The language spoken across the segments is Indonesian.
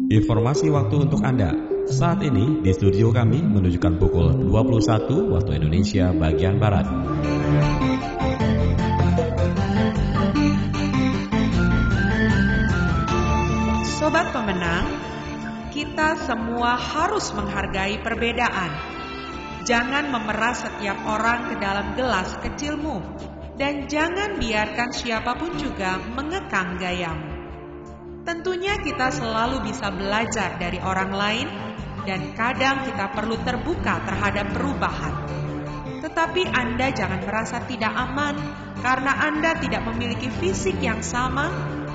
Informasi waktu untuk Anda. Saat ini di studio kami menunjukkan pukul 21 waktu Indonesia bagian Barat. Sobat pemenang, kita semua harus menghargai perbedaan. Jangan memeras setiap orang ke dalam gelas kecilmu, dan jangan biarkan siapapun juga mengekang gayamu. Tentunya kita selalu bisa belajar dari orang lain, dan kadang kita perlu terbuka terhadap perubahan. Tetapi Anda jangan merasa tidak aman, karena Anda tidak memiliki fisik yang sama,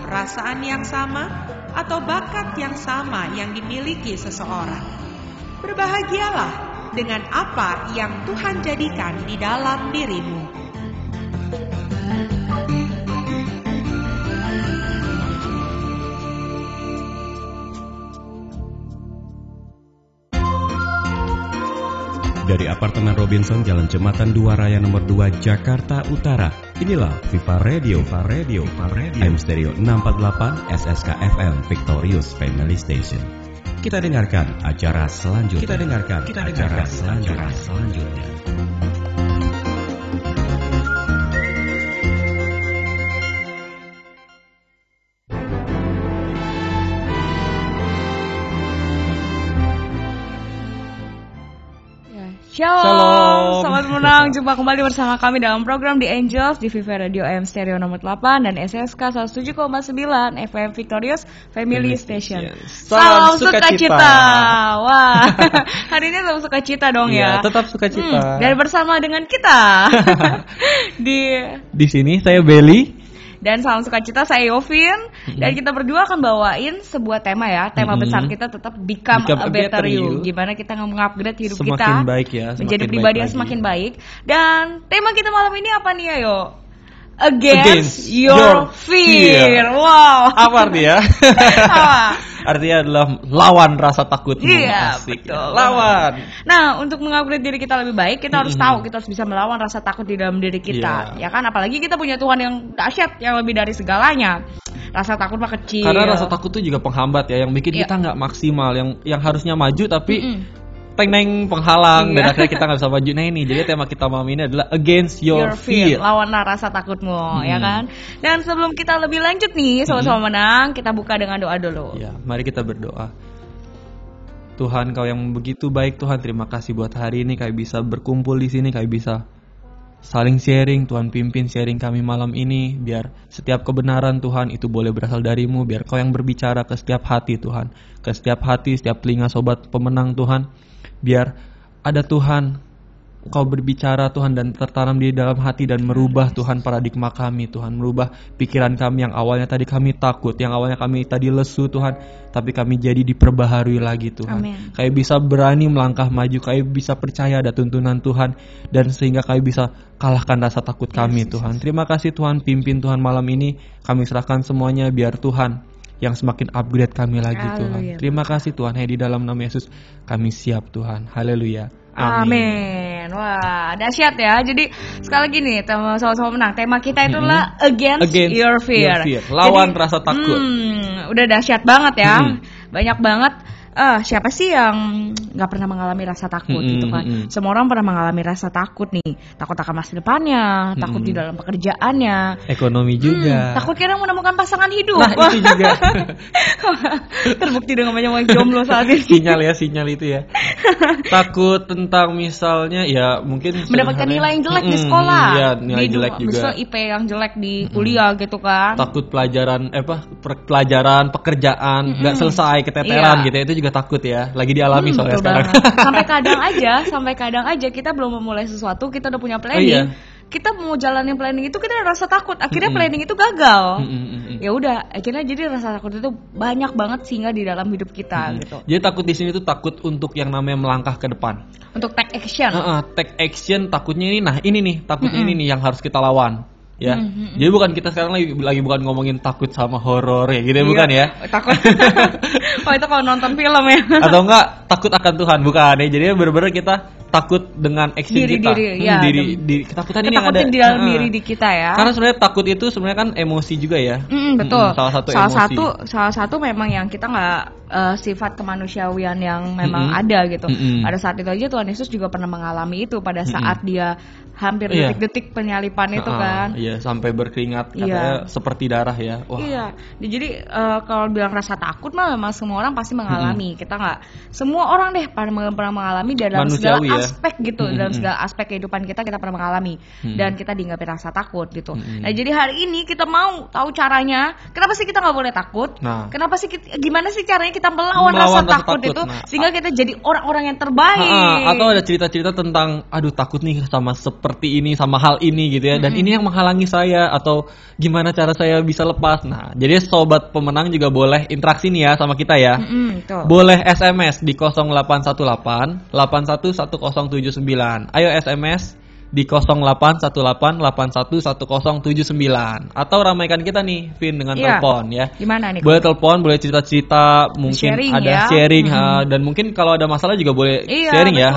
perasaan yang sama, atau bakat yang sama yang dimiliki seseorang. Berbahagialah dengan apa yang Tuhan jadikan di dalam dirimu. Dari apartemen Robinson, Jalan Jembatan 2 Raya nomor 2, Jakarta Utara. Inilah Viva Radio, AM Stereo 648 SSK FM Victorious Family Station. Kita dengarkan acara selanjutnya. Shalom, selamat menang. Jumpa kembali bersama kami dalam program The Angels di Viva Radio AM Stereo nomor 8 dan SSK 107,9 FM Victorious Family Station. Salam sukacita. Wah, hari ini salam sukacita dong ya. Tetap sukacita. Dan bersama dengan kita di sini saya Belly. Dan salam sukacita, saya Yovin. Dan kita berdua akan bawain sebuah tema ya. Tema besar kita tetap Become a Better You. Gimana kita meng-upgrade hidup semakin kita baik ya, menjadi pribadi yang semakin baik. Dan tema kita malam ini apa nih Ayo? Against your fear. Wow. Apa artinya? Artinya adalah lawan rasa takutmu. Iya, asik. betul. Lawan. Nah, untuk mengupgrade diri kita lebih baik, kita harus tahu, kita harus bisa melawan rasa takut di dalam diri kita. Ya kan, apalagi kita punya Tuhan yang dahsyat, yang lebih dari segalanya. Rasa takut mah kecil. Karena rasa takut itu juga penghambat ya, yang bikin kita nggak maksimal, yang harusnya maju tapi teng-neng penghalang dan akhirnya kita nggak bisa maju. Nah ini jadi tema kita malam ini adalah Against Your Fear. Lawanlah rasa takutmu, ya kan. Dan sebelum kita lebih lanjut nih, sama-sama menang, kita buka dengan doa dulu. Ya, mari kita berdoa. Tuhan, Kau yang begitu baik Tuhan, terima kasih buat hari ini kami bisa berkumpul di sini, kami bisa saling sharing. Tuhan pimpin sharing kami malam ini, biar setiap kebenaran Tuhan itu boleh berasal darimu, biar Kau yang berbicara ke setiap hati Tuhan, ke setiap hati, setiap telinga sobat pemenang Tuhan. Biar ada Tuhan, Kau berbicara Tuhan dan tertanam di dalam hati dan merubah Tuhan paradigma kami Tuhan. Merubah pikiran kami yang awalnya tadi kami takut, yang awalnya kami tadi lesu Tuhan, tapi kami jadi diperbaharui lagi Tuhan. Amin. Kami bisa berani melangkah maju, kami bisa percaya ada tuntunan Tuhan, dan sehingga kami bisa kalahkan rasa takut kami Tuhan. Terima kasih Tuhan, pimpin Tuhan malam ini, kami serahkan semuanya biar Tuhan yang semakin upgrade kami lagi Tuhan. Terima kasih Tuhan, di dalam nama Yesus kami siap Tuhan. Haleluya. Amin. Wah, dahsyat ya. Jadi sekali lagi nih, sama-sama menang. Tema kita itu adalah Against Your Fear. Lawan rasa takut. Udah dahsyat banget ya. Banyak banget. Siapa sih yang nggak pernah mengalami rasa takut gitu kan? Semua orang pernah mengalami rasa takut nih. Takut akan masa depannya, takut di dalam pekerjaannya, ekonomi juga. Takut kira menemukan pasangan hidup. Nah, itu juga. Terbukti dengan banyak jomblo saat ini. Sinyal itu ya. Takut tentang misalnya ya mungkin mendapatkan nilai yang jelek di sekolah. Iya, nilai jelek juga. Misalnya IP yang jelek di kuliah gitu kan. Takut pelajaran pekerjaan nggak selesai, keteteran gitu. Itu juga takut ya. Lagi dialami soalnya sekarang. Sampai kadang aja kita belum memulai sesuatu, kita udah punya planning. Kita mau jalanin planning itu kita rasa takut. Akhirnya planning itu gagal. Ya udah, akhirnya jadi rasa takut itu banyak banget sehingga di dalam hidup kita gitu. Jadi takut di sini tuh takut untuk yang namanya melangkah ke depan. Untuk take action. Take action takutnya ini. Nah, ini nih, takutnya ini nih yang harus kita lawan. Ya, jadi bukan kita sekarang lagi bukan ngomongin takut sama horor ya gitu, bukan ya? Takut. Oh itu kalau nonton film ya? Atau enggak takut akan Tuhan, bukan ya? Jadi benar-benar kita takut dengan action kita. Ketakutan ini yang ada di dalam diri di kita ya. Karena sebenarnya takut itu sebenarnya kan emosi juga ya. Betul. Salah satu memang yang kita nggak sifat kemanusiaan yang memang ada gitu. Pada saat itu aja Tuhan Yesus juga pernah mengalami itu pada saat dia hampir detik-detik penyalipan itu kan. Iya, sampai berkeringat katanya seperti darah ya. Wah. Iya. Jadi kalau bilang rasa takut mah memang semua orang pasti mengalami. Kita nggak, semua orang deh pernah mengalami dalam segala aspek gitu. Dalam segala aspek kehidupan kita pernah mengalami dan kita diingapin rasa takut gitu. Nah, jadi hari ini kita mau tahu caranya. Kenapa sih kita nggak boleh takut? Kenapa sih gimana sih caranya kita melawan rasa takut itu sehingga kita jadi orang-orang yang terbaik? Atau ada cerita-cerita tentang aduh takut nih sama seperti ini, sama hal ini gitu ya, dan ini yang menghalangi saya, atau gimana cara saya bisa lepas. Nah, jadi sobat pemenang juga boleh interaksi nih ya sama kita ya. Boleh SMS di 0818 811079. Ayo SMS di 0818811079 atau ramaikan kita nih Vin dengan telepon ya. Gimana nih? Boleh telepon, boleh cerita-cerita, mungkin sharing, ada sharing dan mungkin kalau ada masalah juga boleh sharing ya.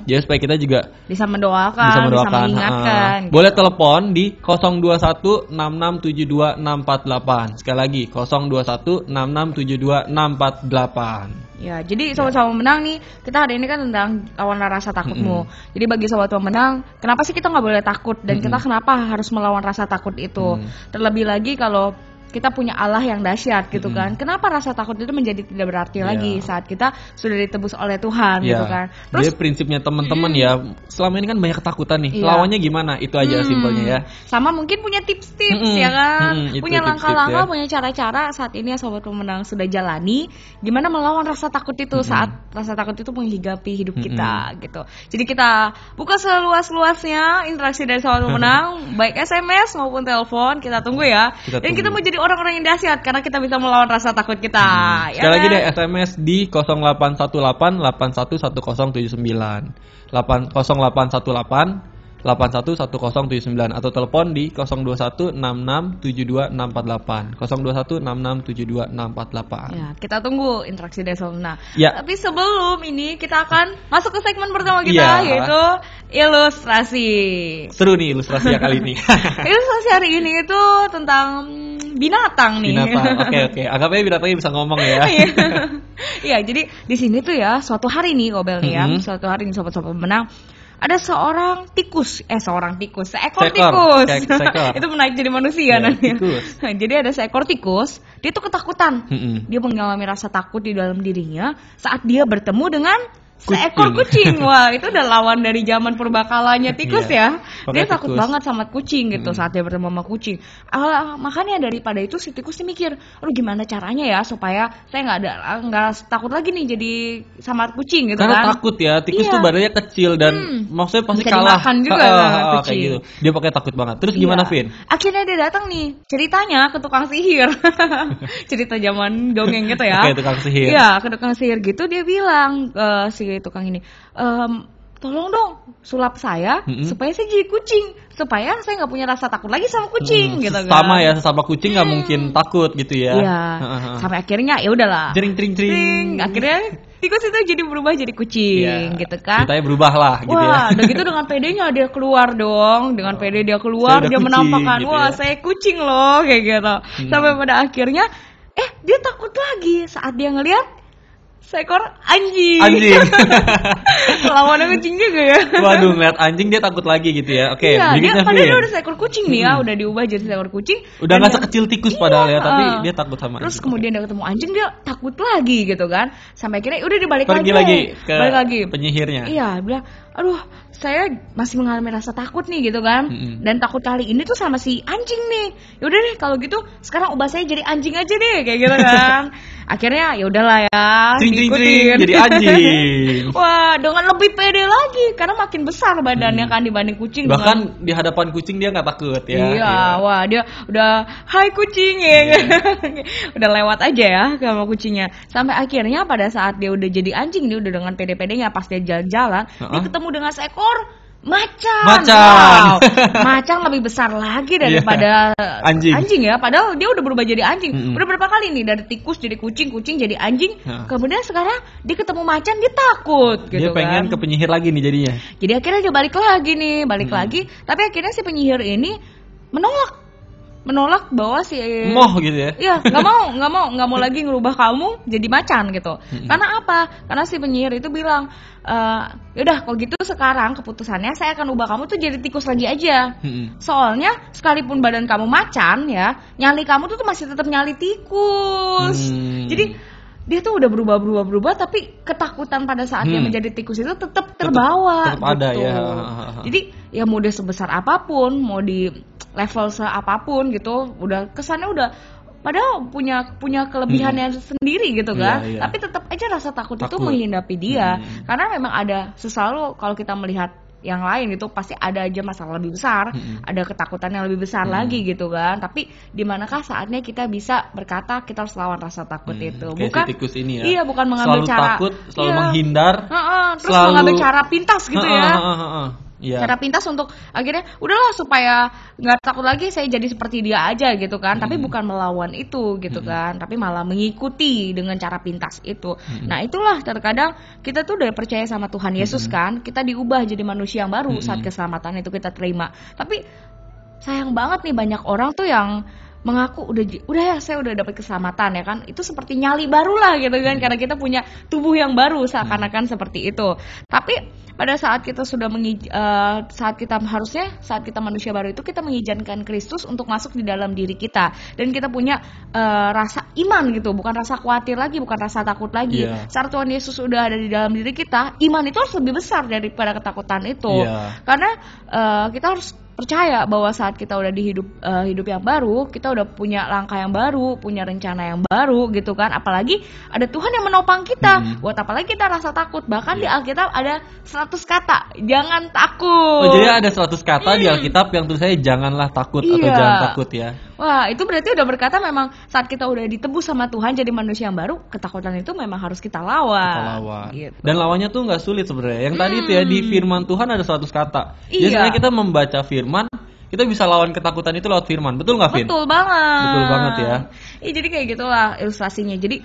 Jadi supaya kita juga bisa mendoakan, bisa mengingatkan. Gitu. Boleh telepon di 02166726448. Sekali lagi 02166726448. Ya, jadi sobat-sobat pemenang nih, kita hari ini kan tentang lawan rasa takutmu. Jadi bagi sobat pemenang, kenapa sih kita nggak boleh takut dan kita kenapa harus melawan rasa takut itu? Terlebih lagi kalau kita punya Allah yang dahsyat gitu kan. Kenapa rasa takut itu menjadi tidak berarti lagi saat kita sudah ditebus oleh Tuhan gitu kan. Terus jadi prinsipnya teman-teman ya, selama ini kan banyak ketakutan nih. Lawannya gimana? Itu aja simpelnya ya. Sama mungkin punya tips-tips ya kan. Punya langkah-langkah, punya cara-cara saat ini ya sobat pemenang sudah jalani gimana melawan rasa takut itu saat rasa takut itu menghigapi hidup kita gitu. Jadi kita buka seluas-luasnya interaksi dari sobat pemenang baik SMS maupun telepon, kita tunggu ya. Dan kita mau jadi orang-orang yang dahsyat karena kita bisa melawan rasa takut kita. Sekali lagi deh SMS di 0818811079 0818811079 atau telepon di 0216672648 0216672648. Ya, kita tunggu interaksi dari Solna. Ya. Tapi sebelum ini kita akan masuk ke segmen pertama kita yaitu ilustrasi. Seru nih ilustrasi kali ini. Ilustrasi hari ini itu tentang binatang nih. Binatang. Oke. Anggapnya binatangnya bisa ngomong ya. Iya, jadi di sini tuh ya suatu hari nih Obel nih ya, suatu hari nih sobat-sobat pemenang ada seekor tikus. Itu menaik jadi manusia nanti. Jadi ada seekor tikus, dia tuh ketakutan. Dia mengalami rasa takut di dalam dirinya saat dia bertemu dengan seekor kucing. Wah, itu udah lawan dari zaman purbakalanya tikus ya. Dia takut banget sama kucing gitu saat dia bertemu sama kucing. Makanya daripada itu si tikus mikir, aduh gimana caranya ya supaya saya nggak takut lagi nih jadi sama kucing gitu. Karena takut ya, tikus tuh badannya kecil dan maksudnya pasti bisa kalah. Dimakan juga kucing. Kayak gitu. Dia pakai takut banget. Terus gimana, Vin? Akhirnya dia datang nih, ceritanya ke tukang sihir. Cerita zaman dongeng gitu ya. Oke, tukang sihir. Iya, ke tukang sihir gitu dia bilang si tukang ini, tolong dong sulap saya supaya saya jadi kucing, supaya saya nggak punya rasa takut lagi sama kucing gitu kan. Sama ya, sesama kucing nggak mungkin takut gitu ya. Iya. Sampai akhirnya ya udahlah. Jering. Akhirnya tikus itu jadi berubah jadi kucing gitu kan. Ceritanya berubah lah gitu ya. Wah, udah gitu dengan pedenya dia keluar dong. Dengan pede dia keluar, dia menampakkan gitu wah saya kucing loh kayak gitu. Sampai pada akhirnya dia takut lagi saat dia ngelihat seekor anjing. Lawannya kucing juga ya. Waduh, ngeliat anjing dia takut lagi gitu ya. Oke, dia padahal udah seekor kucing nih ya, udah diubah jadi seekor kucing. Udah nggak sekecil tikus padahal ya, tapi dia takut sama. Terus kemudian dia ketemu anjing, dia takut lagi gitu kan. Sampai akhirnya udah dibalik balik lagi ke penyihirnya. Iya, bilang, aduh saya masih mengalami rasa takut nih gitu kan. Dan takut kali ini tuh sama si anjing nih. Yaudah deh kalau gitu sekarang ubah saya jadi anjing aja deh kayak gitu kan. Akhirnya ya udahlah ya, diikutin jadi anjing. Wah, dengan lebih pede lagi karena makin besar badannya kan dibanding kucing. Bahkan di hadapan kucing dia nggak takut ya. Iya, wah dia udah hai kucing ya. Udah lewat aja ya sama kucingnya. Sampai akhirnya pada saat dia udah jadi anjing, dia udah dengan pede-pedenya pas dia jalan-jalan, dia ketemu dengan seekor Macan. Wow. Macan lebih besar lagi daripada anjing ya. Padahal dia udah berubah jadi anjing. Udah berapa kali nih, dari tikus jadi kucing, kucing jadi anjing. Kemudian sekarang dia ketemu macan, dia takut gitu. Dia pengen ke penyihir lagi nih jadinya. Jadi akhirnya dia balik lagi. Tapi akhirnya si penyihir ini menolak bahwa si gitu ya. Iya, nggak mau lagi ngerubah kamu jadi macan gitu. Karena apa? Karena si penyihir itu bilang, yaudah kalau gitu sekarang keputusannya saya akan ubah kamu tuh jadi tikus lagi aja. Soalnya sekalipun badan kamu macan ya, nyali kamu tuh masih tetap nyali tikus. Jadi dia tuh udah berubah tapi ketakutan pada saat dia menjadi tikus itu tetap terbawa. Tetap ada gitu. ya. Jadi ya mau dia sebesar apapun, mau di level seapapun gitu, udah kesannya udah padahal punya kelebihannya sendiri gitu kan. Iya. Tapi tetap aja rasa takut itu menghinggapi dia. Karena memang ada selalu kalau kita melihat yang lain itu pasti ada aja masalah lebih besar, ada ketakutan yang lebih besar lagi gitu kan. Tapi di manakah saatnya kita bisa berkata kita harus lawan rasa takut itu? Bukan si tikus ini ya. Iya, bukan mengambil selalu cara takut, selalu menghindar, terus mengambil cara pintas gitu ya. Iya. Cara pintas untuk akhirnya udahlah supaya nggak takut lagi, saya jadi seperti dia aja gitu kan. Tapi bukan melawan itu gitu kan, tapi malah mengikuti dengan cara pintas itu. Nah itulah terkadang kita tuh udah percaya sama Tuhan Yesus kan, kita diubah jadi manusia yang baru saat keselamatan itu kita terima. Tapi sayang banget nih banyak orang tuh yang mengaku udah ya saya udah dapat keselamatan ya kan, itu seperti nyali baru lah gitu kan, karena kita punya tubuh yang baru seakan-akan seperti itu. Tapi pada saat kita sudah saat kita manusia baru itu kita mengizinkan Kristus untuk masuk di dalam diri kita, dan kita punya rasa iman gitu, bukan rasa khawatir lagi, bukan rasa takut lagi. Saat Tuhan Yesus sudah ada di dalam diri kita, iman itu harus lebih besar daripada ketakutan itu. Karena kita harus percaya bahwa saat kita udah di hidup yang baru, kita udah punya langkah yang baru, punya rencana yang baru gitu kan. Apalagi ada Tuhan yang menopang kita. Buat apalagi kita rasa takut. Bahkan di Alkitab ada 100 kata, jangan takut. Oh, jadi ada 100 kata di Alkitab yang tulisannya janganlah takut atau jangan takut ya. Wah, itu berarti udah berkata memang saat kita udah ditebus sama Tuhan jadi manusia yang baru, ketakutan itu memang harus kita lawan. Gitu. Dan lawannya tuh nggak sulit sebenarnya. Yang tadi itu ya, di firman Tuhan ada 100 kata. Jadi sebenarnya kita membaca firman, kita bisa lawan ketakutan itu lewat firman. Betul nggak, Vin? Betul banget ya. Jadi kayak gitulah ilustrasinya. Jadi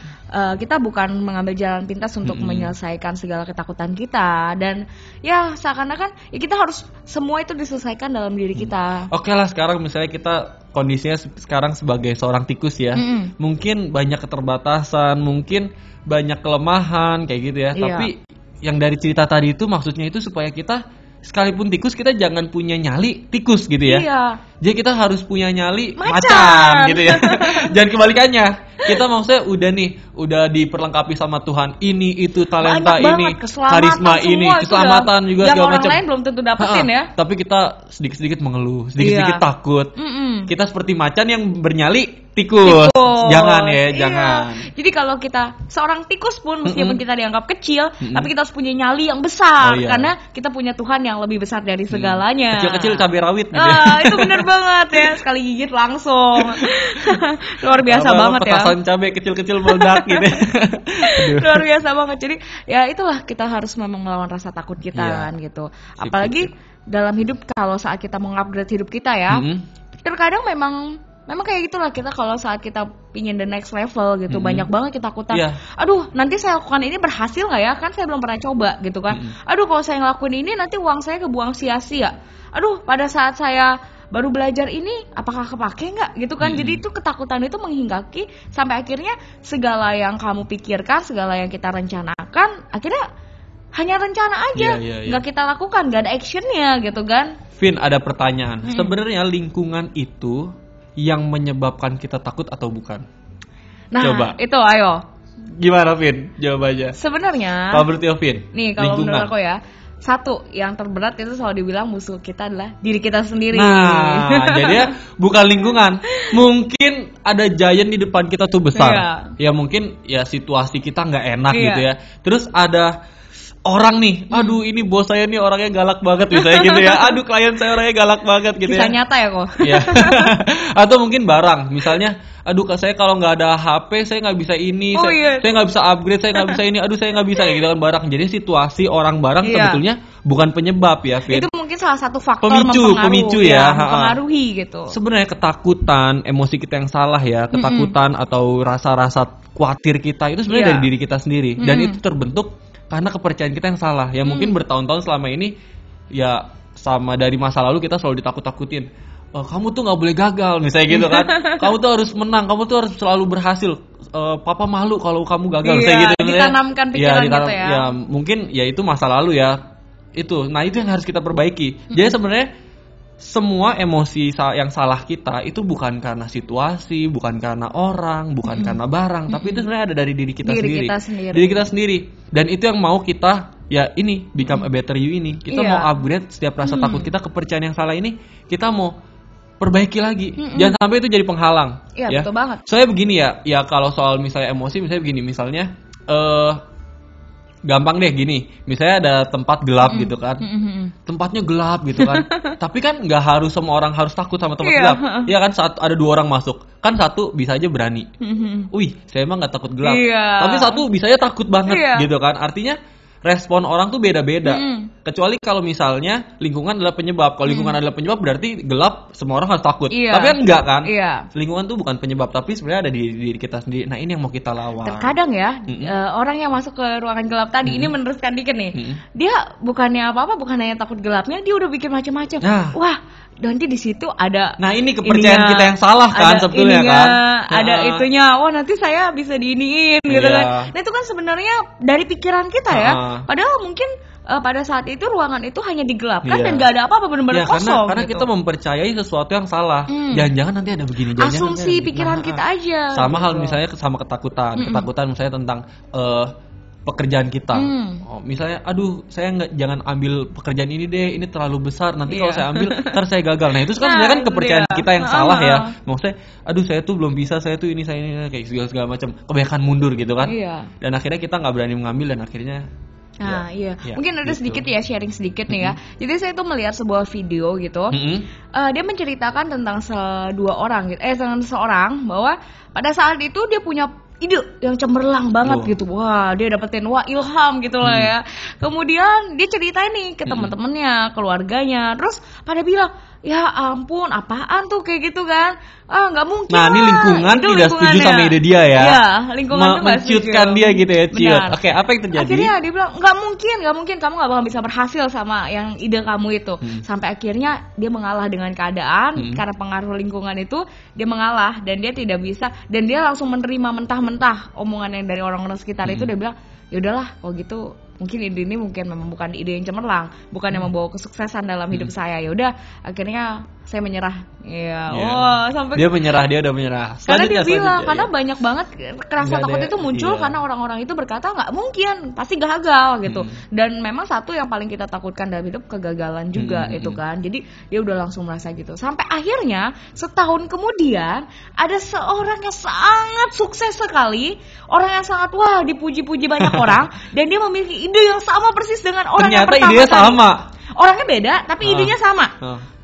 kita bukan mengambil jalan pintas untuk menyelesaikan segala ketakutan kita, dan ya seakan-akan ya kita harus semua itu diselesaikan dalam diri kita. Oke lah, sekarang misalnya kita kondisinya sekarang sebagai seorang tikus ya, mungkin banyak keterbatasan, mungkin banyak kelemahan kayak gitu ya. Tapi yang dari cerita tadi itu maksudnya itu supaya kita sekalipun tikus, kita jangan punya nyali tikus gitu ya. Jadi kita harus punya nyali macan gitu ya. Jangan kebalikannya. Kita maksudnya udah diperlengkapi sama Tuhan. Ini itu talenta ini, karisma ini, keselamatan juga segala macam. Yang orang lain belum tentu dapetin ya. Tapi kita sedikit-sedikit mengeluh, sedikit-sedikit takut. Kita seperti macan yang bernyali tikus. Jangan ya, jangan. Jadi kalau kita seorang tikus pun meskipun kita dianggap kecil, tapi kita harus punya nyali yang besar karena kita punya Tuhan yang lebih besar dari segalanya. Kecil-kecil cabai rawit gitu ya. Itu bener banget ya, sekali gigit langsung. Luar biasa banget ya. Petasan cabai kecil-kecil meledak gitu. Luar biasa banget. Jadi ya itulah, kita harus memang melawan rasa takut kita kan gitu. Apalagi dalam hidup, kalau saat kita mengupgrade hidup kita ya, terkadang memang kayak gitulah, kita kalau saat kita pingin the next level gitu, banyak banget ketakutan. Aduh, nanti saya lakukan ini berhasil nggak ya? Kan saya belum pernah coba gitu kan. Aduh, kalau saya ngelakuin ini nanti uang saya kebuang sia-sia. Aduh, pada saat saya baru belajar ini apakah kepake nggak gitu kan. Jadi itu ketakutan itu menghinggapi sampai akhirnya segala yang kamu pikirkan, segala yang kita rencanakan, akhirnya hanya rencana aja, nggak kita lakukan, nggak ada actionnya gitu kan. Vin, ada pertanyaan. Sebenarnya lingkungan itu yang menyebabkan kita takut atau bukan? Nah, coba. Itu ayo. Gimana, Vin? Jawab aja. Sebenarnya. Kalau menurut Vin? Nih, kalau menurut aku ya, satu yang terberat itu selalu dibilang musuh kita adalah diri kita sendiri. Nah, jadi ya bukan lingkungan. Mungkin ada giant di depan kita tuh besar. Ya mungkin ya situasi kita nggak enak gitu ya. Terus ada orang nih, aduh ini bos saya nih orangnya galak banget misalnya gitu ya. Aduh klien saya orangnya galak banget gitu Kisah ya. nyata ya kok. Iya. Atau mungkin barang, misalnya, aduh saya kalau nggak ada HP saya nggak bisa ini, saya nggak bisa upgrade, saya nggak bisa ini, aduh saya nggak bisa kayak gitu kan barang. Jadi situasi orang barang sebetulnya bukan penyebab ya, Fit. Itu mungkin salah satu faktor pemicu ya, mempengaruhi gitu. Sebenarnya ketakutan, emosi kita yang salah ya, ketakutan atau rasa-rasa khawatir kita itu sebenarnya dari diri kita sendiri, dan itu terbentuk karena kepercayaan kita yang salah. Ya mungkin bertahun-tahun selama ini ya sama dari masa lalu kita selalu ditakut-takutin. Kamu tuh nggak boleh gagal misalnya gitu kan. Kamu tuh harus menang, kamu tuh harus selalu berhasil. Papa malu kalau kamu gagal misalnya gitu. Ditanamkan pikiran gitu ya. Ya mungkin ya itu masa lalu ya. Nah itu yang harus kita perbaiki. Jadi sebenarnya semua emosi yang salah kita itu bukan karena situasi, bukan karena orang, bukan karena barang, tapi itu sebenarnya ada dari diri kita sendiri. Diri kita sendiri. Dan itu yang mau kita ya ini become a better you ini. Kita mau upgrade setiap rasa takut kita, kepercayaan yang salah ini kita mau perbaiki lagi. Jangan sampai itu jadi penghalang. Iya, betul banget. Soalnya begini ya kalau soal misalnya emosi, misalnya begini, misalnya gampang deh gini, misalnya ada tempat gelap gitu kan, tempatnya gelap gitu kan, tapi kan nggak harus semua orang harus takut sama tempat gelap, ya kan? Saat ada 2 orang masuk, kan satu bisa aja berani, wih saya emang nggak takut gelap, tapi satu bisa aja takut banget gitu kan, artinya respon orang tuh beda-beda. Kecuali kalau misalnya lingkungan adalah penyebab. Kalau lingkungan adalah penyebab berarti gelap semua orang harus takut. Tapi kan enggak kan? Lingkungan tuh bukan penyebab, tapi sebenarnya ada di diri kita sendiri. Nah, ini yang mau kita lawan. Terkadang ya, orang yang masuk ke ruangan gelap tadi ini meneruskan dikit nih. Dia bukannya apa-apa, bukan hanya takut gelapnya, dia udah bikin macam-macam. Wah, nanti di situ ada. Nah, ini kepercayaan kita yang salah kan sebetulnya kan. Ada itunya. Wah, nanti saya bisa diiniin gitu kan. Nah, itu kan sebenarnya dari pikiran kita ya. Padahal mungkin pada saat itu ruangan itu hanya digelapkan dan gak ada apa-apa, benar-benar kosong. Karena gitu. kita mempercayai sesuatu yang salah. Jangan-jangan nanti ada begini. Asumsi pikiran kita aja. Sama gitu. hal misalnya sama ketakutan. Ketakutan misalnya tentang pekerjaan kita. Misalnya, aduh saya jangan ambil pekerjaan ini deh, ini terlalu besar. Nanti kalau saya ambil, ntar saya gagal. Nah itu kan sebenarnya kan kepercayaan kita yang salah ya. Maksudnya, aduh saya tuh belum bisa, saya tuh ini, saya ini, kayak segala macam. Kebanyakan mundur gitu kan. Dan akhirnya kita nggak berani mengambil dan akhirnya. Nah mungkin ada gitu. Sedikit ya, sharing sedikit nih ya. Jadi saya tuh melihat sebuah video gitu. Dia menceritakan tentang tentang seorang bahwa pada saat itu dia punya ide yang cemerlang banget gitu. Wah, dia dapetin ilham gitu lah ya. Kemudian dia ceritain nih ke teman-temannya, keluarganya. Terus pada bilang, ya ampun, apaan tuh kayak gitu kan? Nggak mungkin. Nah, ini lingkungan tidak setuju sama ide dia ya. Iya, lingkungan tuh nggak setuju. Menciutkan dia gitu ya, ciut. Oke, apa yang terjadi? Akhirnya dia bilang, nggak mungkin, kamu nggak bakal bisa berhasil sama yang ide kamu itu. Sampai akhirnya dia mengalah dengan keadaan karena pengaruh lingkungan itu, dia mengalah dan dia tidak bisa, dan dia langsung menerima mentah-mentah omongan yang dari orang-orang sekitar itu. Dia bilang, ya udahlah, kalau gitu mungkin ide ini memang bukan ide yang cemerlang, bukan yang membawa kesuksesan dalam hidup saya. Ya udah, akhirnya saya menyerah. Sampai dia udah menyerah. Karena dia bilang, karena banyak banget rasa takut itu muncul karena orang-orang itu berkata nggak mungkin, pasti gagal gitu. Dan memang satu yang paling kita takutkan dalam hidup kegagalan juga itu kan. Jadi dia udah langsung merasa gitu. Sampai akhirnya setahun kemudian ada seorang yang sangat sukses sekali, orang yang sangat dipuji-puji banyak orang, dan dia memiliki ide yang sama persis dengan orang yang pertama. Ternyata idenya sama. Orangnya beda tapi idenya sama.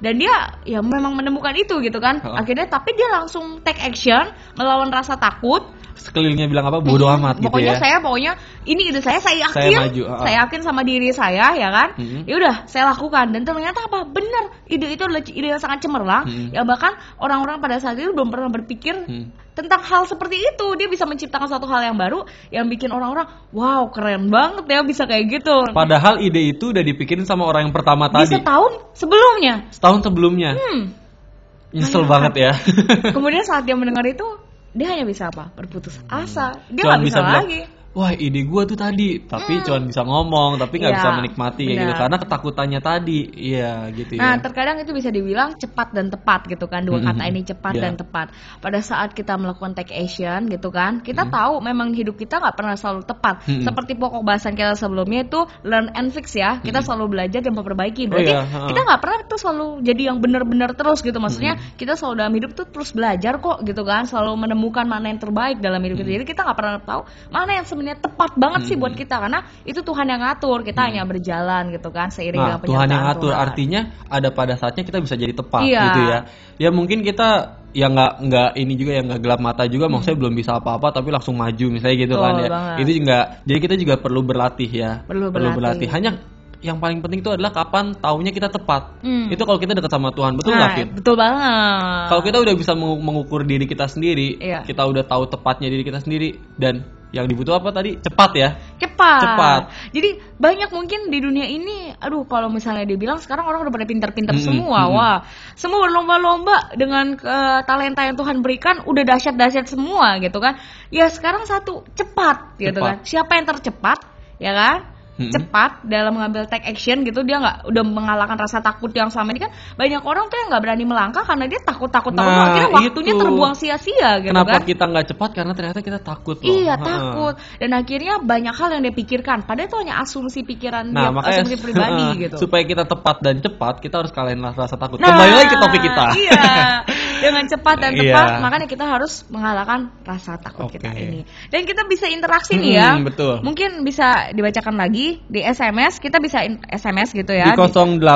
Dan dia ya memang menemukan itu gitu kan. Akhirnya tapi dia langsung take action melawan rasa takut. Sekelilingnya bilang apa? Bodoh amat gitu ya. Pokoknya ini ide saya yakin. Saya yakin sama diri saya ya kan. Ya udah, saya lakukan, dan ternyata apa? Benar, ide itu adalah ide yang sangat cemerlang. Ya bahkan orang-orang pada saat itu belum pernah berpikir tentang hal seperti itu. Dia bisa menciptakan satu hal yang baru yang bikin orang-orang, wow, keren banget ya bisa kayak gitu. Padahal ide itu udah dipikirin sama orang yang pertama tadi. Setahun sebelumnya. Nyesel banget ya. Kemudian saat dia mendengar itu, dia hanya bisa apa? Berputus asa. Dia nggak bisa lagi. Wah, ide gue tuh tadi, tapi cuma bisa ngomong, tapi nggak bisa menikmati kayak gitu karena ketakutannya tadi, gitu. Nah, terkadang itu bisa dibilang cepat dan tepat gitu kan, dua kata ini cepat dan tepat. Pada saat kita melakukan take action gitu kan, kita tahu memang hidup kita nggak pernah selalu tepat. Seperti pokok bahasan kita sebelumnya itu learn and fix ya, kita selalu belajar dan memperbaiki. Berarti kita nggak pernah tuh selalu jadi yang benar-benar terus gitu. Maksudnya kita selalu dalam hidup tuh terus belajar kok gitu kan, selalu menemukan mana yang terbaik dalam hidup kita. Jadi kita nggak pernah tahu mana yang sebenarnya momennya tepat banget sih buat kita, karena itu Tuhan yang ngatur, kita hanya berjalan gitu kan seiring dengan penyertaan Tuhan yang ngatur Tuhan. artinya ada pada saatnya kita bisa jadi tepat Iya. gitu ya. Ya mungkin kita ya nggak ini juga ya nggak gelap mata juga, maksudnya belum bisa apa-apa tapi langsung maju misalnya gitu Betul kan ya. banget. Itu juga jadi kita juga perlu berlatih ya. Perlu berlatih. Hanya yang paling penting itu adalah kapan taunya kita tepat. Hmm. Itu kalau kita dekat sama Tuhan, betul nggak, Fit? Betul banget. Kalau kita udah bisa mengukur diri kita sendiri, Iya. kita udah tahu tepatnya diri kita sendiri, dan yang dibutuh apa tadi? Cepat ya. Cepat. Jadi banyak mungkin di dunia ini, aduh kalau misalnya dibilang sekarang orang udah pada pintar-pintar semua, wah, semua berlomba-lomba dengan talenta yang Tuhan berikan, udah dahsyat-dahsyat semua gitu kan. Ya sekarang satu, cepat gitu kan. Siapa yang tercepat, ya kan? Cepat dalam mengambil take action gitu, dia nggak udah mengalahkan rasa takut yang selama ini kan banyak orang tuh yang nggak berani melangkah karena dia takut akhirnya waktunya itu. terbuang sia-sia gitu. Kenapa kan kita nggak cepat? Karena ternyata kita takut loh. Iya, takut, dan akhirnya banyak hal yang dia pikirkan padahal itu hanya asumsi pikiran dia, makanya, asumsi pribadi gitu. supaya kita tepat dan cepat, kita harus kalahin rasa takut. Kembali lagi ke topik kita. Iya, dengan cepat dan tepat, Iya. makanya kita harus mengalahkan rasa takut kita Oke. ini. Dan kita bisa interaksi nih ya. Betul. Mungkin bisa dibacakan lagi di SMS, kita bisa SMS gitu Di ya. 0818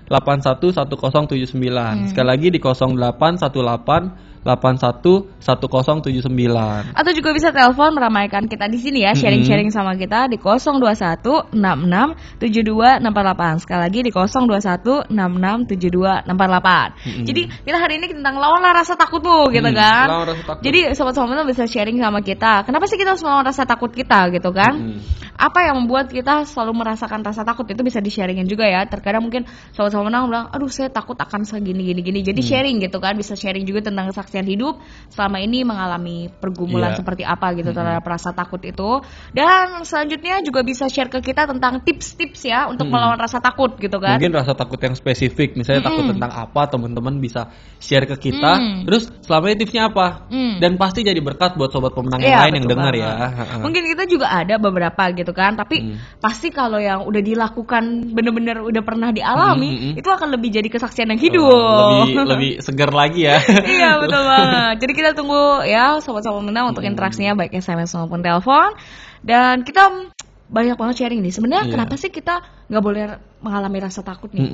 811079. Sekali lagi di 0818 811079. Atau juga bisa telepon meramaikan kita di sini ya, sharing-sharing sama kita di 021667268. Sekali lagi di 021667268. Jadi kita hari ini tentang lawanlah rasa takutmu gitu kan. Lawan rasa takut. Jadi sobat-sobat bisa sharing sama kita. Kenapa sih kita harus melawan rasa takut kita gitu kan? Apa yang membuat kita selalu merasakan rasa takut itu bisa di-sharingin juga ya. Terkadang mungkin sobat-sobat bilang, aduh saya takut akan segini. Jadi sharing gitu kan, bisa sharing juga tentang kesaksian hidup selama ini mengalami pergumulan seperti apa gitu terhadap rasa takut itu. Dan selanjutnya juga bisa share ke kita tentang tips-tips ya untuk melawan rasa takut gitu kan. Mungkin rasa takut yang spesifik, misalnya takut tentang apa, teman-teman bisa share ke kita. Terus selama ini tipsnya apa? Dan pasti jadi berkat buat sobat pemenang yang lain yang betul dengar banget. ya. Mungkin kita juga ada beberapa gitu kan, tapi pasti kalau yang udah dilakukan bener-bener udah pernah dialami, itu akan lebih jadi kesaksian yang hidup. Lebih segar lagi ya. Iya, betul banget. Jadi kita tunggu ya sobat-sobat menang untuk interaksinya baik SMS maupun telepon. Dan kita banyak banget sharing nih. Sebenarnya kenapa sih kita nggak boleh mengalami rasa takut nih?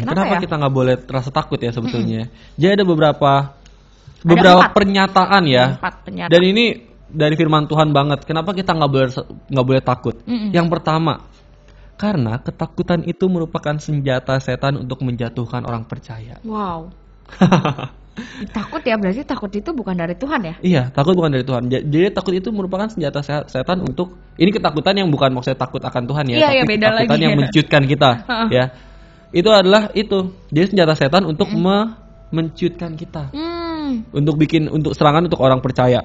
Kenapa ya? kita nggak boleh rasa takut ya sebetulnya? Jadi ada beberapa pernyataan ya. 4 pernyataan. Dan ini dari firman Tuhan banget. Kenapa kita nggak boleh takut? Yang pertama, karena ketakutan itu merupakan senjata setan untuk menjatuhkan orang percaya. Wow. Takut ya, berarti takut itu bukan dari Tuhan ya? Iya, takut bukan dari Tuhan. Jadi takut itu merupakan senjata setan untuk, ini ketakutan yang bukan maksudnya takut akan Tuhan ya, Iya, tapi beda ketakutan lagi yang ya. mencuitkan kita ya. Itu adalah itu. Jadi senjata setan untuk mencuitkan kita. Untuk serangan untuk orang percaya.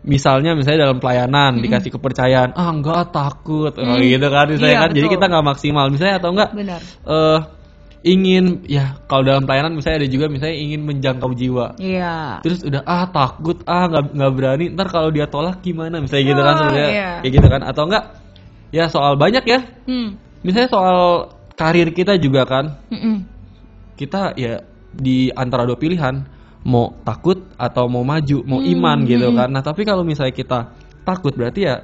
Misalnya dalam pelayanan dikasih kepercayaan, enggak takut, gitu kan, misalnya Iya, kan. Jadi betul. kita nggak maksimal, misalnya atau enggak? Benar. Ingin ya, kalau dalam pelayanan misalnya ada juga misalnya ingin menjangkau jiwa. Iya. Terus udah takut, nggak berani, ntar kalau dia tolak gimana, misalnya gitu kan sebenarnya. Iya. Kayak gitu kan, atau enggak ya soal banyak ya. Misalnya soal karir kita juga kan. Kita ya di antara dua pilihan, mau takut atau mau maju, mau iman gitu kan. Nah, tapi kalau misalnya kita takut berarti ya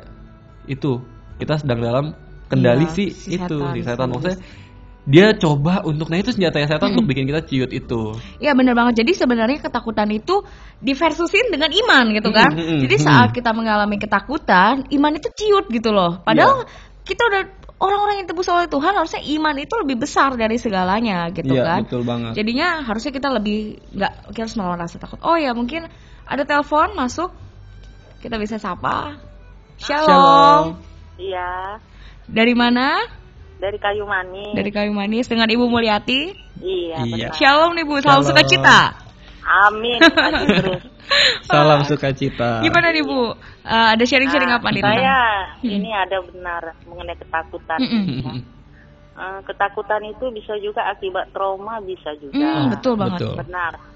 itu kita sedang dalam kendali si setan. Maksudnya dia coba untuk, nah itu senjatanya setan untuk bikin kita ciut itu. Iya, benar banget. Jadi sebenarnya ketakutan itu diversusin dengan iman gitu kan. Jadi saat kita mengalami ketakutan, iman itu ciut gitu loh. Padahal kita udah orang-orang yang tebus oleh Tuhan, harusnya iman itu lebih besar dari segalanya gitu kan. Iya, betul banget. Jadinya harusnya kita lebih kita harus melawan rasa takut. Oh ya, mungkin ada telepon masuk. Kita bisa sapa. Shalom. Iya, Dari mana? dari Kayu Manis. Dari Kayu Manis dengan Ibu Mulyati. Iya, Iya. benar. Shalom nih Bu, salam Shalom. sukacita. Amin. Maju terus. Salam sukacita. Gimana nih Bu? Ada sharing-sharing apa nih? Saya ini ada benar mengenai ketakutan. Ketakutan itu bisa juga akibat trauma, bisa juga. Betul banget. Betul.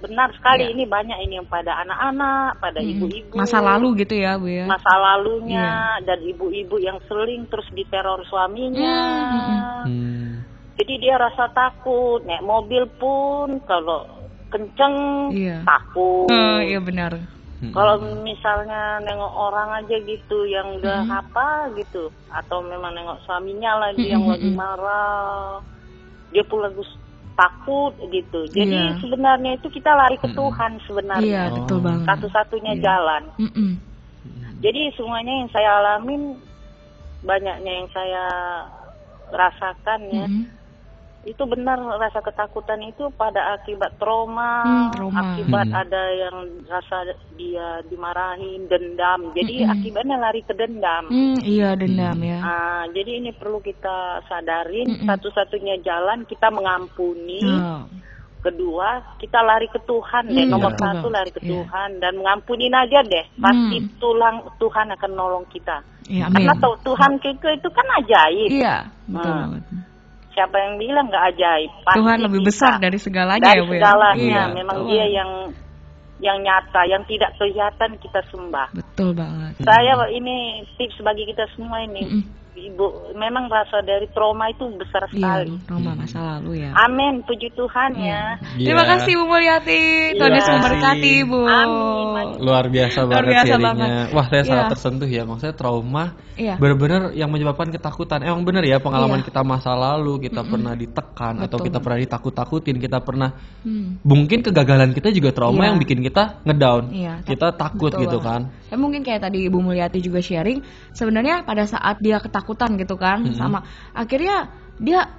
Benar sekali. Ini banyak ini yang pada anak-anak, pada ibu-ibu. Masa lalu gitu ya Bu ya. Masa lalunya dan ibu-ibu yang seling terus diteror suaminya. Jadi dia rasa takut. Naik mobil pun kalau kenceng takut. Iya benar. Kalau misalnya nengok orang aja gitu yang udah apa gitu, atau memang nengok suaminya lagi yang lagi marah, dia pun lagi takut gitu. Jadi sebenarnya itu kita lari ke Tuhan sebenarnya. Iya, betul banget. Satu-satunya jalan. Jadi semuanya yang saya alamin, banyaknya yang saya rasakan ya. Itu benar, rasa ketakutan itu pada akibat trauma. Akibat ada yang rasa dia dimarahin, dendam. Jadi akibatnya lari ke dendam. Iya, dendam ya. Jadi ini perlu kita sadarin, satu-satunya jalan kita mengampuni. Kedua, kita lari ke Tuhan deh. Nomor satu lari ke Tuhan dan mengampunin aja deh. Pasti Tuhan akan nolong kita. Ya, karena Tuhan kita itu kan ajaib. Iya, betul banget. Siapa yang bilang nggak ajaib? Pasti Tuhan lebih besar dari segalanya dari ya, Bu. Segalanya, memang Dia yang nyata, yang tidak kelihatan kita sembah. Betul banget. Saya ini tips bagi kita semua ini. Ibu, memang rasa dari trauma itu besar sekali. Iya, trauma masa lalu ya. Amin, puji Tuhan ya. Terima kasih Bu Mulyati. Tuhan Yesus memberkati Bu. Amin. Luar biasa banget sharingnya. Wah, saya sangat tersentuh ya. Maksudnya trauma benar-benar yang menyebabkan ketakutan. Emang benar ya, pengalaman kita masa lalu, kita pernah ditekan atau kita pernah ditakut-takutin, kita pernah mungkin kegagalan kita juga trauma yang bikin kita ngedown. Kita takut gitu kan. Ya, mungkin kayak tadi Ibu Mulyati juga sharing, sebenarnya pada saat dia ketakutan gitu kan, sama akhirnya dia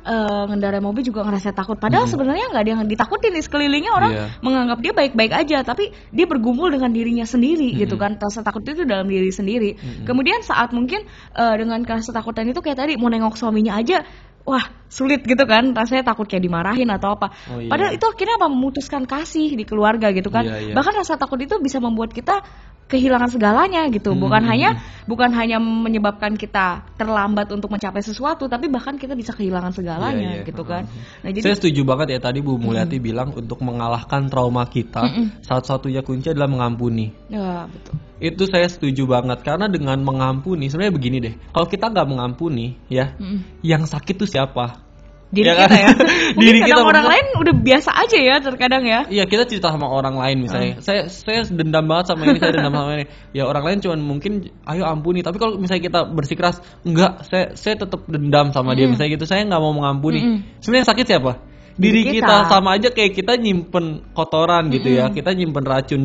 ngendarai mobil juga ngerasa takut. Padahal sebenarnya nggak ada yang ditakutin di sekelilingnya, orang menganggap dia baik-baik aja, tapi dia bergumul dengan dirinya sendiri gitu kan. Rasa takut itu dalam diri sendiri. Kemudian saat mungkin dengan rasa takutan itu kayak tadi mau nengok suaminya aja, wah sulit gitu kan, rasanya takut kayak dimarahin atau apa. Padahal itu akhirnya apa, memutuskan kasih di keluarga gitu kan. Bahkan rasa takut itu bisa membuat kita kehilangan segalanya gitu. Bukan hanya menyebabkan kita terlambat untuk mencapai sesuatu, tapi bahkan kita bisa kehilangan segalanya gitu kan. Nah, jadi saya setuju banget ya tadi Bu Mulyati bilang untuk mengalahkan trauma kita satu-satunya kunci adalah mengampuni. Ya, betul. Itu saya setuju banget, karena dengan mengampuni sebenarnya begini deh. Kalau kita nggak mengampuni ya, yang sakit tuh siapa? Diri kita ya. Diri kita, orang lain udah biasa aja ya terkadang ya. Iya, kita cerita sama orang lain misalnya. Saya dendam banget sama ini, saya dendam sama ini. Ya orang lain cuman mungkin ayo ampuni, tapi kalau misalnya kita bersikeras enggak, saya tetap dendam sama dia misalnya gitu. Saya nggak mau mengampuni. Sebenarnya yang sakit siapa? Diri kita. Sama aja kayak kita nyimpen kotoran gitu ya. Kita nyimpen racun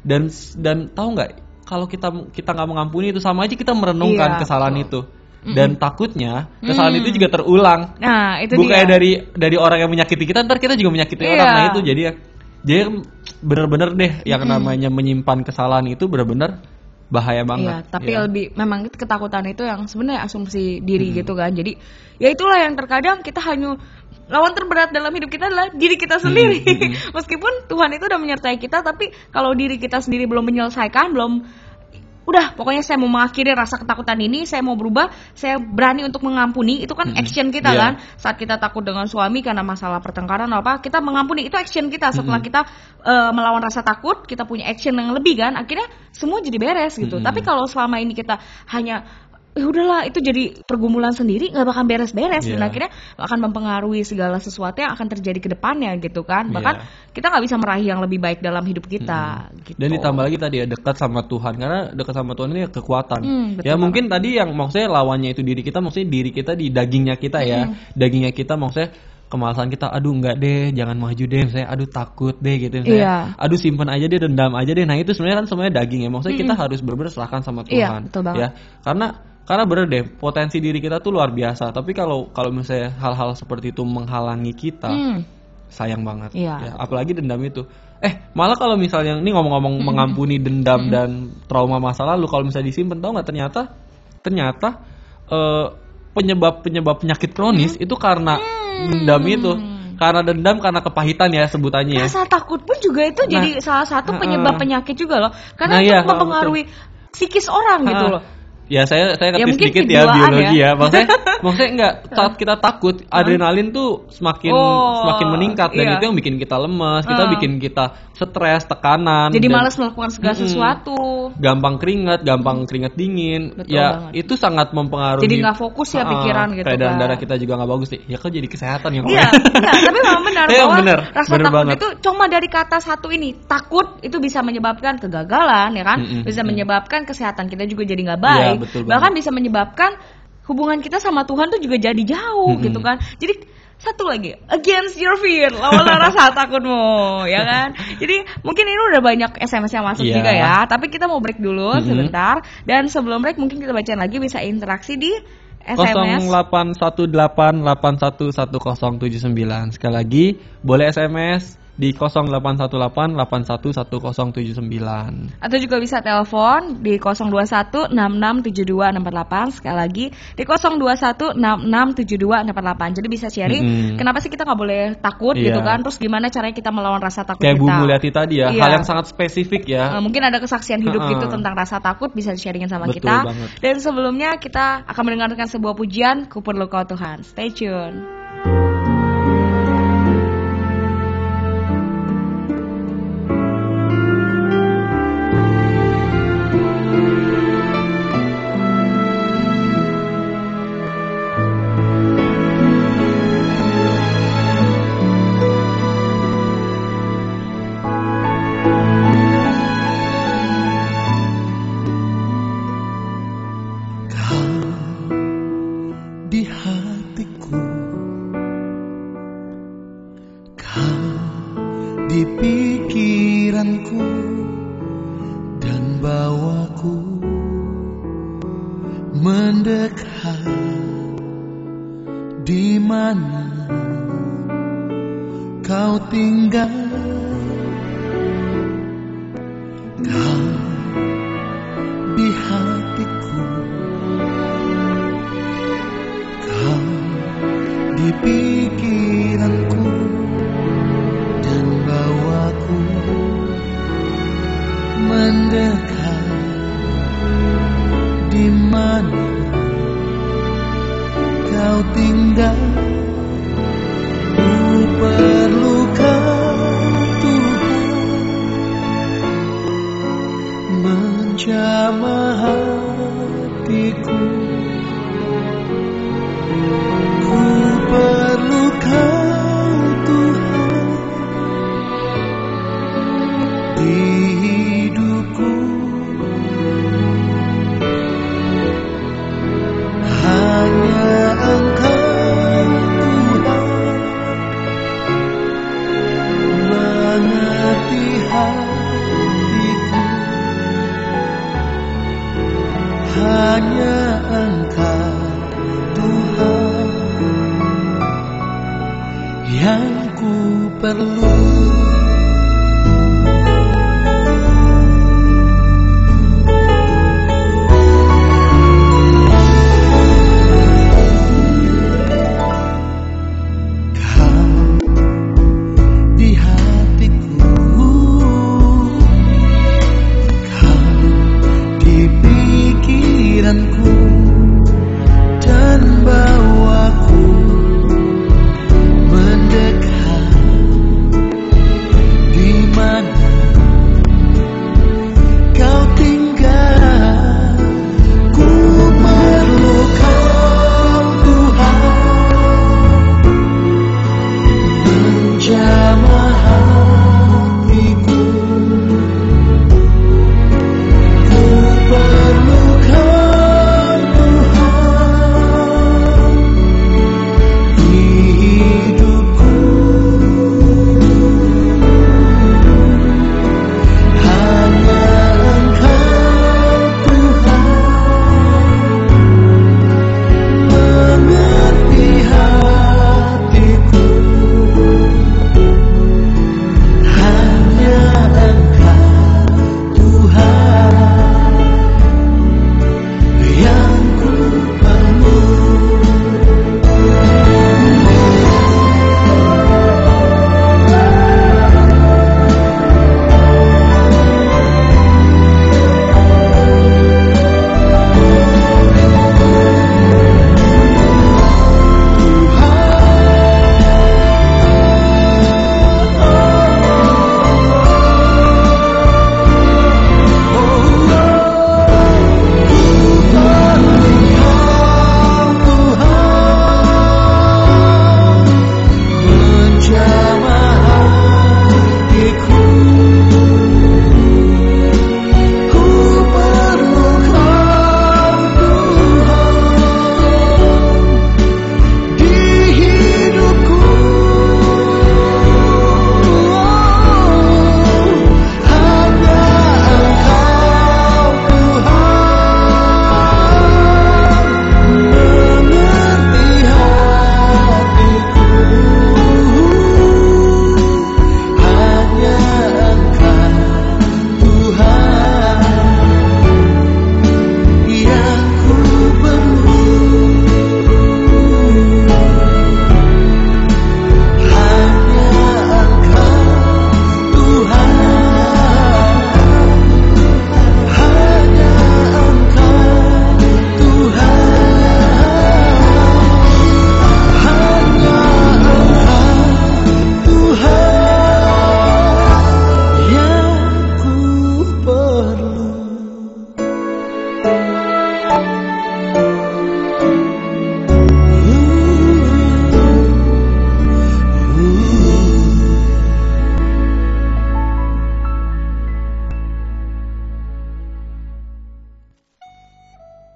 dan tahu nggak, kalau kita nggak mengampuni itu sama aja kita merenungkan kesalahan itu. Dan takutnya kesalahan itu juga terulang. Nah, itu bukan dari orang yang menyakiti kita, ntar kita juga menyakiti orang. Nah itu jadi benar-benar deh yang namanya menyimpan kesalahan itu benar-benar bahaya banget. Iya, tapi lebih memang ketakutan itu yang sebenarnya asumsi diri gitu kan. Jadi ya itulah yang terkadang kita hanya lawan terberat dalam hidup kita adalah diri kita sendiri. Meskipun Tuhan itu udah menyertai kita, tapi kalau diri kita sendiri belum menyelesaikan, udah pokoknya saya mau mengakhiri rasa ketakutan ini, saya mau berubah, saya berani untuk mengampuni, itu kan action kita kan. Saat kita takut dengan suami karena masalah pertengkaran apa, kita mengampuni, itu action kita. Setelah kita melawan rasa takut, kita punya action yang lebih kan, akhirnya semua jadi beres gitu. Tapi kalau selama ini kita hanya udahlah, itu jadi pergumulan sendiri, nggak bakal beres-beres dan akhirnya akan mempengaruhi segala sesuatu yang akan terjadi ke depannya gitu kan. Bahkan kita nggak bisa meraih yang lebih baik dalam hidup kita gitu. Dan ditambah lagi tadi ya, dekat sama Tuhan, karena dekat sama Tuhan ini kekuatan. Ya mungkin tadi yang maksudnya lawannya itu diri kita, maksudnya diri kita di dagingnya kita ya. Dagingnya kita maksudnya kemalasan kita, aduh enggak deh, jangan maju deh, misalnya aduh takut deh gitu misalnya. Aduh simpen aja deh, dendam aja deh. Nah itu sebenarnya kan semuanya daging ya. Maksudnya kita harus benar-benar serahkan sama Tuhan. Betul banget. Ya. Karena bener deh, potensi diri kita tuh luar biasa. Tapi kalau misalnya hal-hal seperti itu menghalangi kita, sayang banget. Ya, apalagi dendam itu. Malah kalau misalnya ini ngomong-ngomong mengampuni dendam dan trauma masa lalu, kalau misalnya disimpan, tau nggak ternyata penyebab penyakit kronis itu karena dendam itu. Karena dendam, karena kepahitan ya sebutannya ya. Rasa takut pun juga itu jadi salah satu penyebab penyakit juga loh. Karena itu mempengaruhi psikis orang gitu loh. Ya saya ngerti sedikit ya biologi ya. Maksudnya enggak, saat kita takut adrenalin tuh semakin meningkat dan itu yang bikin kita lemas, kita bikin kita stres, tekanan. Jadi malas melakukan segala sesuatu. Gampang keringat dingin. Betul ya banget. Itu sangat mempengaruhi. Jadi nggak fokus ya pikiran gitu. Keadaan darah kita juga nggak bagus nih. Ya kan jadi kesehatan ya. Iya, tapi memang benar bahwa rasa takut itu cuma dari kata satu ini. Takut itu bisa menyebabkan kegagalan ya kan, bisa menyebabkan kesehatan kita juga jadi nggak baik. Bahkan bisa menyebabkan hubungan kita sama Tuhan tuh juga jadi jauh gitu kan. Jadi satu lagi, against your fear, lawanlah rasa takutmu, ya kan. Jadi mungkin ini udah banyak SMS yang masuk juga ya. Tapi kita mau break dulu sebentar. Dan sebelum break mungkin kita bacain lagi, bisa interaksi di SMS 0818811079. Sekali lagi boleh SMS di 0818811079. Atau juga bisa telepon di 021667268. Sekali lagi di 021667268. Jadi bisa sharing kenapa sih kita nggak boleh takut gitu kan. Terus gimana caranya kita melawan rasa takut kayak kita. Bu Mulyati tadi ya, hal yang sangat spesifik ya. Mungkin ada kesaksian hidup gitu tentang rasa takut, bisa sharingin sama Betul kita banget. Dan sebelumnya kita akan mendengarkan sebuah pujian, Ku Perlu Kau Tuhan. Stay tune.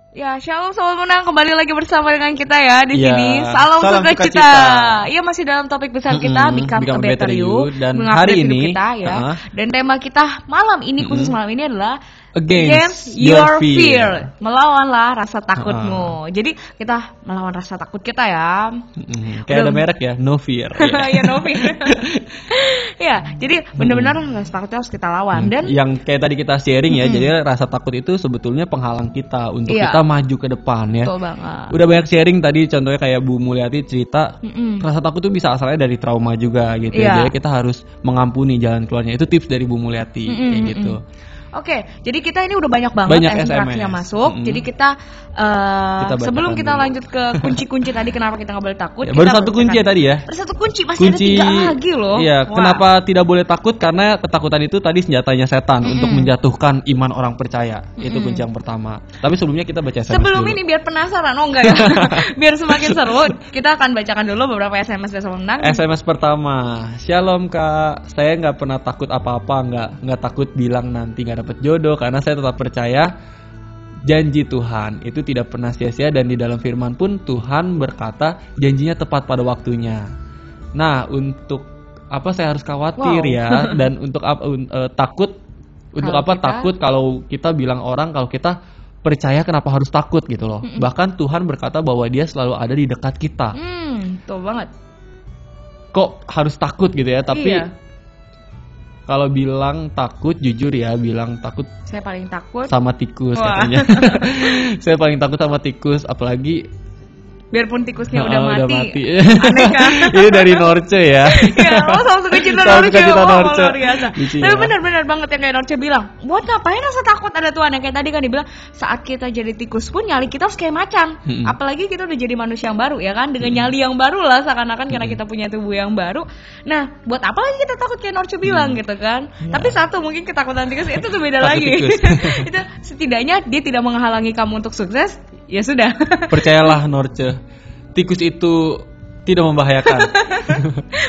Ya, shalom sobat menang, kembali lagi bersama dengan kita ya di sini. Salam sukacita. Iya, masih dalam topik besar kita Become a Better You dan hari ini kita ya. Dan tema kita malam ini khusus malam ini adalah Against your fear. Melawanlah rasa takutmu. Jadi kita melawan rasa takut kita ya. Kayak ada merek ya, no fear. Ya, no fear. Ya, jadi benar-benar rasa takut harus kita lawan. Dan yang kayak tadi kita sharing ya, jadi rasa takut itu sebetulnya penghalang kita untuk kita maju ke depan ya. Betul banget. Udah banyak sharing tadi, contohnya kayak Bu Mulyati cerita rasa takut itu bisa asalnya dari trauma juga gitu ya. Jadi kita harus mengampuni jalan keluarnya. Itu tips dari Bu Mulyati kayak gitu. Oke, jadi kita ini udah banyak banget SMS yang masuk. Jadi kita sebelum kita lanjut ke kunci-kunci tadi kenapa kita nggak boleh takut. Ya, baru satu kunci ya tadi ya. Baru satu kunci, masih ada 3 lagi loh. Iya, kenapa tidak boleh takut? Karena ketakutan itu tadi senjatanya setan untuk menjatuhkan iman orang percaya. Itu kunci yang pertama. Tapi sebelumnya kita baca SMS Sebelum dulu. ini biar penasaran, enggak ya? Biar semakin seru, kita akan bacakan dulu beberapa SMS dari sobat menang. SMS pertama, Shalom Kak, saya nggak pernah takut apa-apa, nggak takut bilang nanti nggak dapat jodoh karena saya tetap percaya janji Tuhan itu tidak pernah sia-sia dan di dalam firman pun Tuhan berkata janjinya tepat pada waktunya. Nah, untuk apa saya harus khawatir ya dan untuk takut untuk apa takut kalau kita bilang orang kalau kita percaya kenapa harus takut gitu loh. Bahkan Tuhan berkata bahwa Dia selalu ada di dekat kita. Betul banget. Kok harus takut gitu ya? Tapi kalau bilang takut, jujur ya, bilang takut. Saya paling takut sama tikus katanya. Saya paling takut sama tikus, apalagi biarpun tikusnya udah mati. Aneh kan? Ini dari Norce ya. Ya, sama suka cinta Norce. Luar biasa. Tapi benar-benar banget yang kayak Norce bilang. Buat ngapain rasa takut ada Tuhan? Yang kayak tadi kan dibilang saat kita jadi tikus pun nyali kita harus kayak macan. Apalagi kita udah jadi manusia yang baru ya kan, dengan nyali yang baru lah seakan-akan karena kita punya tubuh yang baru. Nah, buat apa lagi kita takut kayak Norce bilang gitu kan? Tapi satu mungkin ketakutan tikus itu tuh beda lagi. Itu setidaknya dia tidak menghalangi kamu untuk sukses. Ya sudah. Percayalah Norce, tikus itu tidak membahayakan.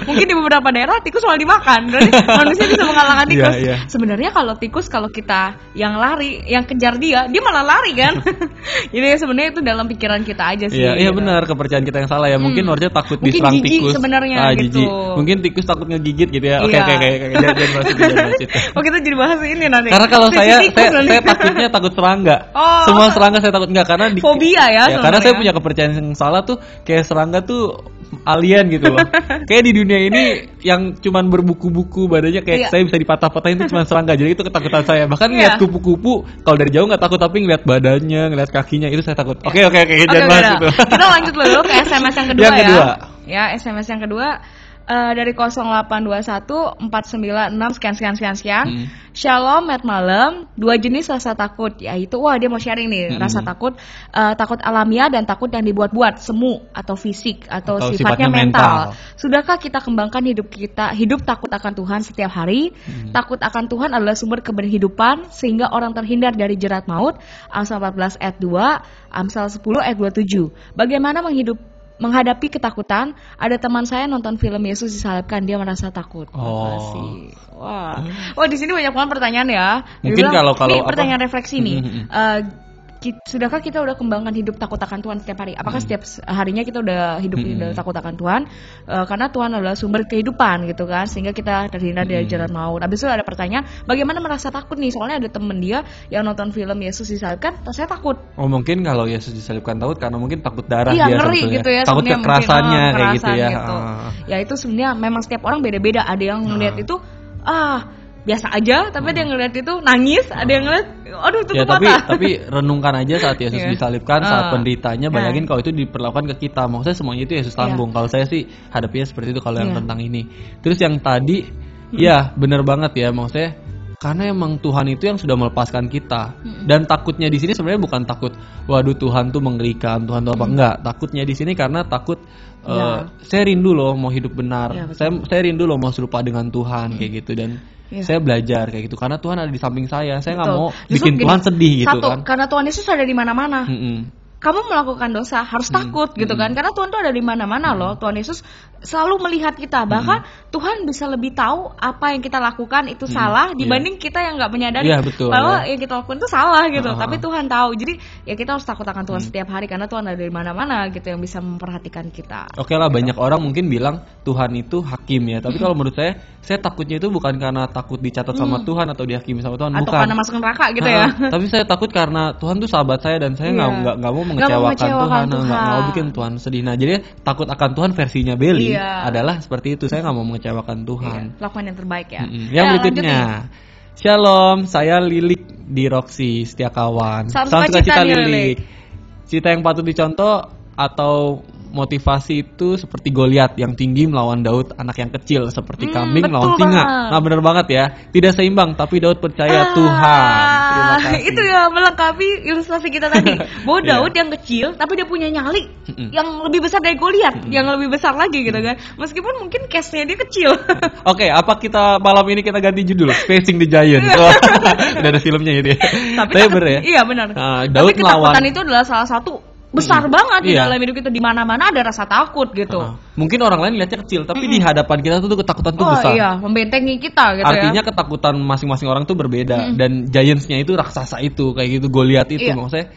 Mungkin di beberapa daerah tikus malah dimakan. Berarti manusia bisa mengalahkan tikus. Sebenarnya kalau tikus, kalau kita yang lari, yang kejar dia malah lari kan. Jadi sebenarnya itu dalam pikiran kita aja sih. Iya benar, kepercayaan kita yang salah ya. Mungkin Norce takut diserang tikus. Sebenarnya gitu. Mungkin tikus takut ngegigit gitu ya. Oke, jangan bahas itu. Oh, kita jadi bahas ini nanti. Karena kalau saya takutnya takut serangga. Semua serangga saya takut karena fobia ya. Karena saya punya kepercayaan yang salah tuh, kayak serangga tuh alien gitu loh. Kayak di dunia ini yang cuman berbuku-buku badannya kayak saya bisa dipatah-patahin itu cuma serangga. Jadi itu ketakutan saya. Bahkan ngeliat kupu-kupu kalau dari jauh nggak takut, tapi ngeliat badannya, ngeliat kakinya itu saya takut. Oke, jangan bahas itu. Kita lanjut dulu ke SMS yang kedua ya. Ya, SMS yang kedua dari 0821 496 sekian. Shalom, Matt Malam. 2 jenis rasa takut, yaitu dia mau sharing nih rasa takut, takut alamiah dan takut yang dibuat-buat, semu atau fisik atau sifatnya mental. Sudahkah kita kembangkan hidup takut akan Tuhan setiap hari? Takut akan Tuhan adalah sumber keberhidupan sehingga orang terhindar dari jerat maut. Amsal 14 ayat 2, Amsal 10 ayat 27. Bagaimana menghadapi ketakutan? Ada teman saya nonton film Yesus disalibkan, dia merasa takut. Wah, di sini banyak banget pertanyaan ya. Mungkin kalau ini pertanyaan refleksi nih. Sudahkah kita udah kembangkan hidup takut akan Tuhan setiap hari? Apakah setiap harinya kita udah hidup takut akan Tuhan? Karena Tuhan adalah sumber kehidupan gitu kan, sehingga kita terhindar dari jerat maut. Habis itu ada pertanyaan, bagaimana merasa takut nih? Soalnya ada temen dia yang nonton film Yesus disalibkan, saya takut. Oh, mungkin kalau Yesus disalibkan takut karena mungkin takut darah dia ngeri gitu ya, takut kekerasannya kayak gitu ya. Gitu. Ya itu sebenarnya memang setiap orang beda-beda. Ada yang ngelihat itu biasa aja, tapi ada yang ngeliat itu nangis, ada yang ngeliat aduh tutup mata. Tapi renungkan aja saat Yesus disalibkan, saat penderitanya, bayangin kalau itu diperlakukan ke kita. Maksudnya semuanya itu Yesus tanggung. Kalau saya sih hadapinya seperti itu kalau yang tentang ini. Terus yang tadi benar banget ya, maksudnya karena emang Tuhan itu yang sudah melepaskan kita. Dan takutnya di sini sebenarnya bukan takut waduh Tuhan tuh mengerikan, Tuhan tuh apa enggak. Takutnya di sini karena takut saya rindu loh mau hidup benar. Saya rindu loh mau serupa dengan Tuhan kayak gitu. Dan saya belajar kayak gitu karena Tuhan ada di samping saya nggak mau bikin Tuhan sedih gitu kan. Karena Tuhan Yesus ada di mana-mana. kamu melakukan dosa harus takut gitu kan, karena Tuhan tuh ada di mana-mana loh. Tuhan Yesus selalu melihat kita, bahkan Tuhan bisa lebih tahu apa yang kita lakukan itu salah dibanding kita yang nggak menyadari bahwa yang kita lakukan itu salah gitu. Tapi Tuhan tahu, jadi ya kita harus takut akan Tuhan setiap hari karena Tuhan ada di mana-mana gitu yang bisa memperhatikan kita. Oke lah, banyak orang mungkin bilang Tuhan itu hakim ya, tapi kalau menurut saya takutnya itu bukan karena takut dicatat sama Tuhan atau dihakimi sama Tuhan, atau bukan karena masuk neraka gitu ya. Tapi saya takut karena Tuhan tuh sahabat saya dan saya nggak mau mengecewakan Tuhan, nggak mau bikin Tuhan sedih. Nah, jadi takut akan Tuhan versinya Belly adalah seperti itu. Saya nggak mau mengecewakan Tuhan. Lakukan yang terbaik ya. Yang berikutnya, Shalom, saya Lilik di Roxy Setiakawan. Salam sukacita Lilik. Cerita yang patut dicontoh atau motivasi itu seperti Goliat yang tinggi melawan Daud anak yang kecil seperti kambing melawan singa. Nah, benar banget ya. Tidak seimbang tapi Daud percaya Tuhan. Terima kasih. Itu ya melengkapi ilustrasi kita tadi. Bahwa Daud yang kecil tapi dia punya nyali yang lebih besar dari Goliat, yang lebih besar lagi gitu kan. Meskipun mungkin case-nya dia kecil. Oke, apa kita malam ini kita ganti judul Facing the Giant. Udah ada filmnya itu ya. Tapi bener ya? Iya benar. Daud tapi melawan ketakutan itu adalah salah satu besar banget di dalam hidup kita, di mana-mana ada rasa takut gitu. Mungkin orang lain lihatnya kecil, tapi di hadapan kita tuh ketakutan tuh besar. Iya, membentengi kita gitu. Artinya ketakutan masing-masing orang tuh berbeda dan giants-nya itu raksasa itu kayak gitu, Goliat itu maksudnya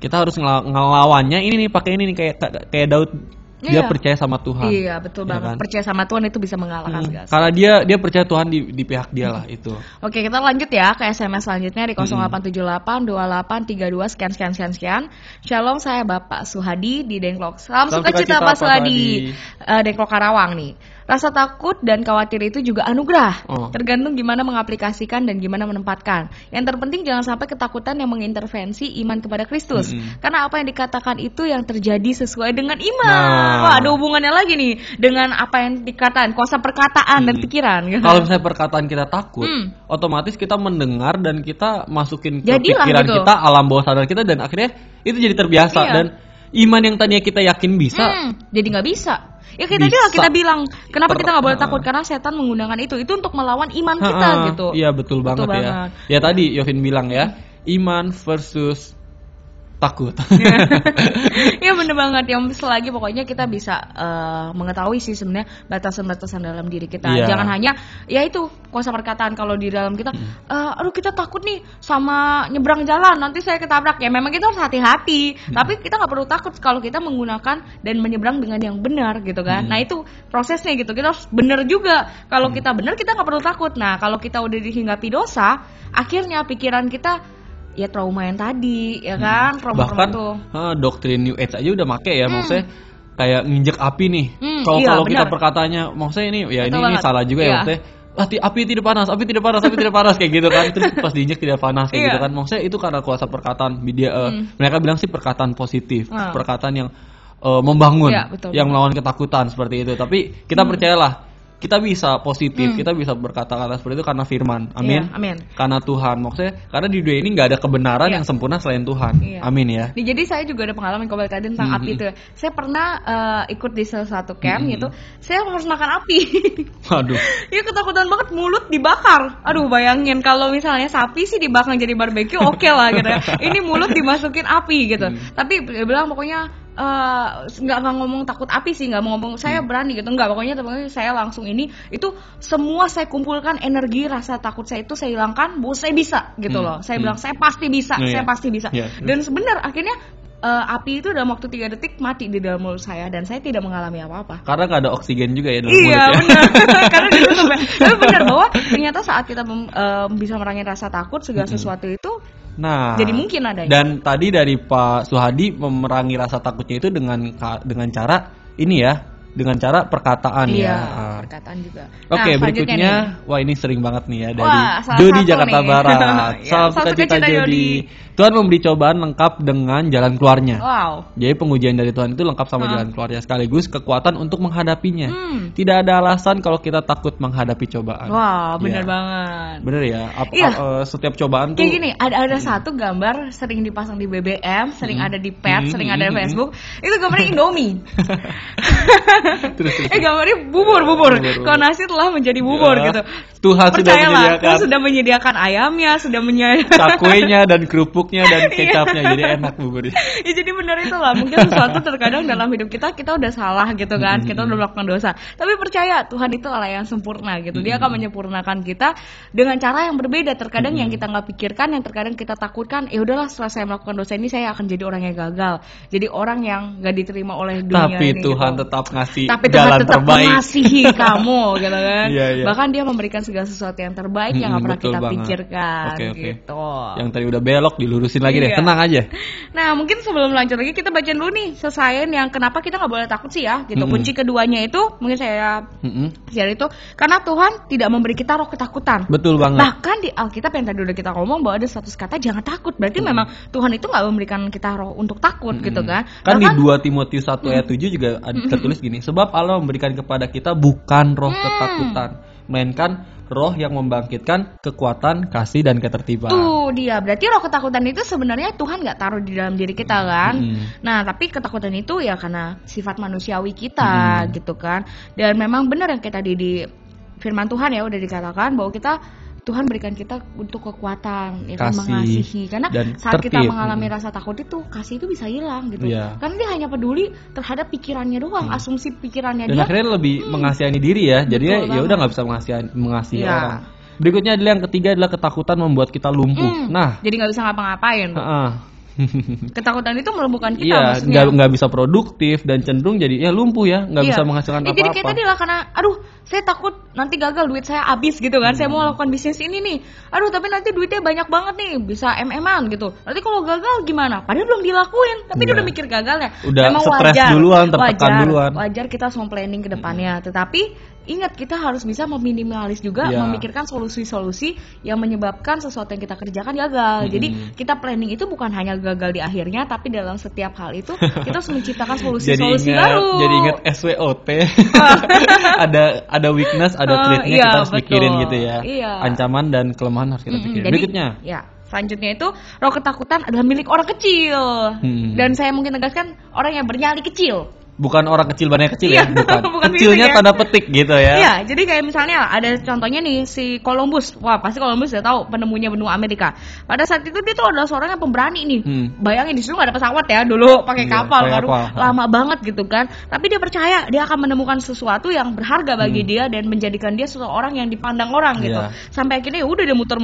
kita harus ngelawannya ini nih pakai ini nih kayak Daud. Dia percaya sama Tuhan. Iya, betul banget. Kan? Percaya sama Tuhan itu bisa mengalahkan segala. Karena dia percaya Tuhan di pihak dia lah itu. Oke, kita lanjut ya ke SMS selanjutnya di 08782832 sekian. Shalom, saya Bapak Suhadi di Dengklok. Salam sukacita Pak Suhadi. Dengklok Karawang nih. Rasa takut dan khawatir itu juga anugerah. Tergantung gimana mengaplikasikan dan gimana menempatkan. Yang terpenting jangan sampai ketakutan yang mengintervensi iman kepada Kristus. Karena apa yang dikatakan itu yang terjadi sesuai dengan iman. Wah, ada hubungannya lagi nih dengan apa yang dikatakan, kuasa perkataan dan pikiran. Kalau misalnya perkataan kita takut, otomatis kita mendengar dan kita masukin ke pikiran kita, alam bawah sadar kita, dan akhirnya itu jadi terbiasa. Dan iman yang tadinya kita yakin bisa, jadi nggak bisa. Ya kita bilang, kenapa kita nggak boleh takut? Karena setan menggunakan itu untuk melawan iman kita gitu. Iya betul banget ya. Ya tadi Yovin bilang ya, iman versus takut. Ya bener banget. Yang selagi pokoknya kita bisa mengetahui sih sebenarnya batasan-batasan dalam diri kita. Jangan hanya ya itu kuasa perkataan. Kalau di dalam kita, aduh kita takut nih sama nyebrang jalan, nanti saya ketabrak. Ya memang kita harus hati-hati. Tapi kita nggak perlu takut kalau kita menggunakan dan menyeberang dengan yang benar gitu kan. Nah itu prosesnya gitu. Kita harus benar juga. Kalau kita benar kita nggak perlu takut. Nah kalau kita udah dihinggapi dosa, akhirnya pikiran kita ya trauma yang tadi, ya kan? Bahkan doktrin New Age aja udah make ya, maksudnya kayak nginjek api nih. Kalau kita perkataannya, maksudnya ini ya ini salah juga ya, maksudnya api tidak panas kayak gitu kan. Terus pas diinjek tidak panas kayak gitu kan. Maksudnya itu karena kuasa perkataan. Mereka bilang sih perkataan positif, perkataan yang membangun, yang melawan ketakutan seperti itu. Tapi kita percayalah, kita bisa positif, kita bisa berkata-kata seperti itu karena firman. Amin. Amin. Karena Tuhan. Maksudnya karena di dunia ini nggak ada kebenaran yang sempurna selain Tuhan. Amin ya. Nih, jadi saya juga ada pengalaman kalau tadi tentang api itu. Saya pernah ikut di salah satu camp gitu. Saya harus makan api. Waduh. Ya ketakutan banget, mulut dibakar. Aduh, bayangin kalau misalnya sapi sih dibakar jadi barbeque oke lah gitu ya. Ini mulut dimasukin api gitu. Tapi dia bilang pokoknya nggak ngomong takut api sih, nggak mau ngomong saya berani gitu, nggak, pokoknya saya langsung ini itu semua saya kumpulkan energi rasa takut saya itu saya hilangkan, bahwa saya bisa gitu loh. Saya bilang saya pasti bisa, saya pasti bisa. Dan sebenarnya akhirnya api itu dalam waktu 3 detik mati di dalam mulut saya dan saya tidak mengalami apa-apa. Karena nggak ada oksigen juga ya dalam mulut ya. Iya benar. Karena ditutup ya. Tapi benar bahwa ternyata saat kita bisa merangin rasa takut segala sesuatu itu jadi mungkin adanya. Dan tadi dari Pak Suhadi memerangi rasa takutnya itu dengan cara ini ya, dengan cara perkataan perkataan juga. Oke, berikutnya wah ini sering banget nih ya dari Jody Jakarta Barat. Salam sukacita Jody. Tuhan memberi cobaan lengkap dengan jalan keluarnya. Jadi pengujian dari Tuhan itu lengkap sama jalan keluarnya, sekaligus kekuatan untuk menghadapinya. Tidak ada alasan kalau kita takut menghadapi cobaan. Benar banget. Bener ya. Setiap cobaan tuh. Kayak gini, ada satu gambar sering dipasang di BBM, sering ada di pet, sering ada di Facebook. Itu gambarnya Indomie. Terus. Gambarnya bubur. bubur. Kalau nasi telah menjadi bubur gitu. Tuhan sudah menyediakan ayamnya, sudah menyediakan takwenya dan kerupuknya dan kecapnya, jadi enak bubur. Ya jadi benar itulah. Mungkin sesuatu terkadang dalam hidup kita udah salah gitu kan, kita udah melakukan dosa. Tapi percaya Tuhan itu Allah yang sempurna gitu. Dia akan menyempurnakan kita dengan cara yang berbeda. Terkadang yang kita nggak pikirkan, yang terkadang kita takutkan, ya udahlah setelah saya melakukan dosa ini saya akan jadi orang yang gagal, jadi orang yang nggak diterima oleh dunia tapi ini. Tuhan gitu. tetap ngasih tapi jalan Tuhan tetap terbaik. mengasihi kamu gitu kan. Bahkan dia memberikan segala sesuatu yang terbaik yang nggak pernah kita pikirkan. Gitu. Yang tadi udah belok dilurusin lagi deh, tenang aja. Nah mungkin sebelum lanjut lagi kita baca dulu nih sesajen yang kenapa kita nggak boleh takut sih ya gitu. Kunci keduanya itu mungkin saya share itu karena Tuhan tidak memberi kita roh ketakutan. Betul banget. Bahkan di Alkitab yang tadi udah kita ngomong bahwa ada status kata jangan takut, berarti memang Tuhan itu nggak memberikan kita roh untuk takut gitu kan. Kan di 2 Timotius 1 ayat 7 juga ada tertulis gini, sebab Allah memberikan kepada kita bukan roh ketakutan, melainkan roh yang membangkitkan kekuatan, kasih, dan ketertiban. Tuh dia, berarti roh ketakutan itu sebenarnya Tuhan nggak taruh di dalam diri kita kan. Nah tapi ketakutan itu ya karena sifat manusiawi kita gitu kan. Dan memang benar yang kayak tadi di firman Tuhan ya udah dikatakan bahwa Tuhan berikan kita untuk kekuatan, ya kan, mengasihi. Karena saat kita mengalami rasa takut itu, kasih itu bisa hilang gitu. Karena dia hanya peduli terhadap pikirannya doang, asumsi pikirannya dan dia. Dan akhirnya lebih mengasihani diri ya. Jadinya ya udah nggak bisa mengasihi orang. Berikutnya adalah yang ketiga adalah ketakutan membuat kita lumpuh. Nah, jadi nggak bisa ngapa-ngapain. Ketakutan itu melumpuhkan kita, iya, maksudnya nggak bisa produktif dan cenderung jadi ya lumpuh ya, nggak bisa menghasilkan apa-apa. Jadi kayak tadi lah, karena aduh saya takut nanti gagal, duit saya habis gitu kan. Saya mau lakukan bisnis ini nih, aduh tapi nanti duitnya banyak banget nih, bisa MM-an gitu. Nanti kalau gagal gimana? Padahal belum dilakuin, tapi dia udah mikir gagalnya. Udah stres duluan, tertekan duluan. Wajar kita mau planning ke depannya, tetapi ingat kita harus bisa meminimalis juga, memikirkan solusi-solusi yang menyebabkan sesuatu yang kita kerjakan gagal. Jadi kita planning itu bukan hanya gagal di akhirnya, tapi dalam setiap hal itu kita harus menciptakan solusi-solusi baru. Jadi ingat SWOT. ada weakness, ada threat-nya, kita harus pikirin gitu ya. Ancaman dan kelemahan harus kita pikirin. Berikutnya. Selanjutnya itu roh ketakutan adalah milik orang kecil. Dan saya mungkin tegaskan orang yang bernyali kecil. Bukan orang kecil badannya kecil ya, bukan kecilnya tanda petik gitu ya. Iya, jadi kayak misalnya ada contohnya nih si Columbus. Wah, pasti Columbus udah tahu penemunya benua Amerika. Pada saat itu dia tuh adalah seorang yang pemberani nih. Bayangin di situ nggak ada pesawat ya, dulu pakai kapal baru lama banget gitu kan. Tapi dia percaya dia akan menemukan sesuatu yang berharga bagi dia dan menjadikan dia seseorang yang dipandang orang gitu. Sampai akhirnya udah dia muter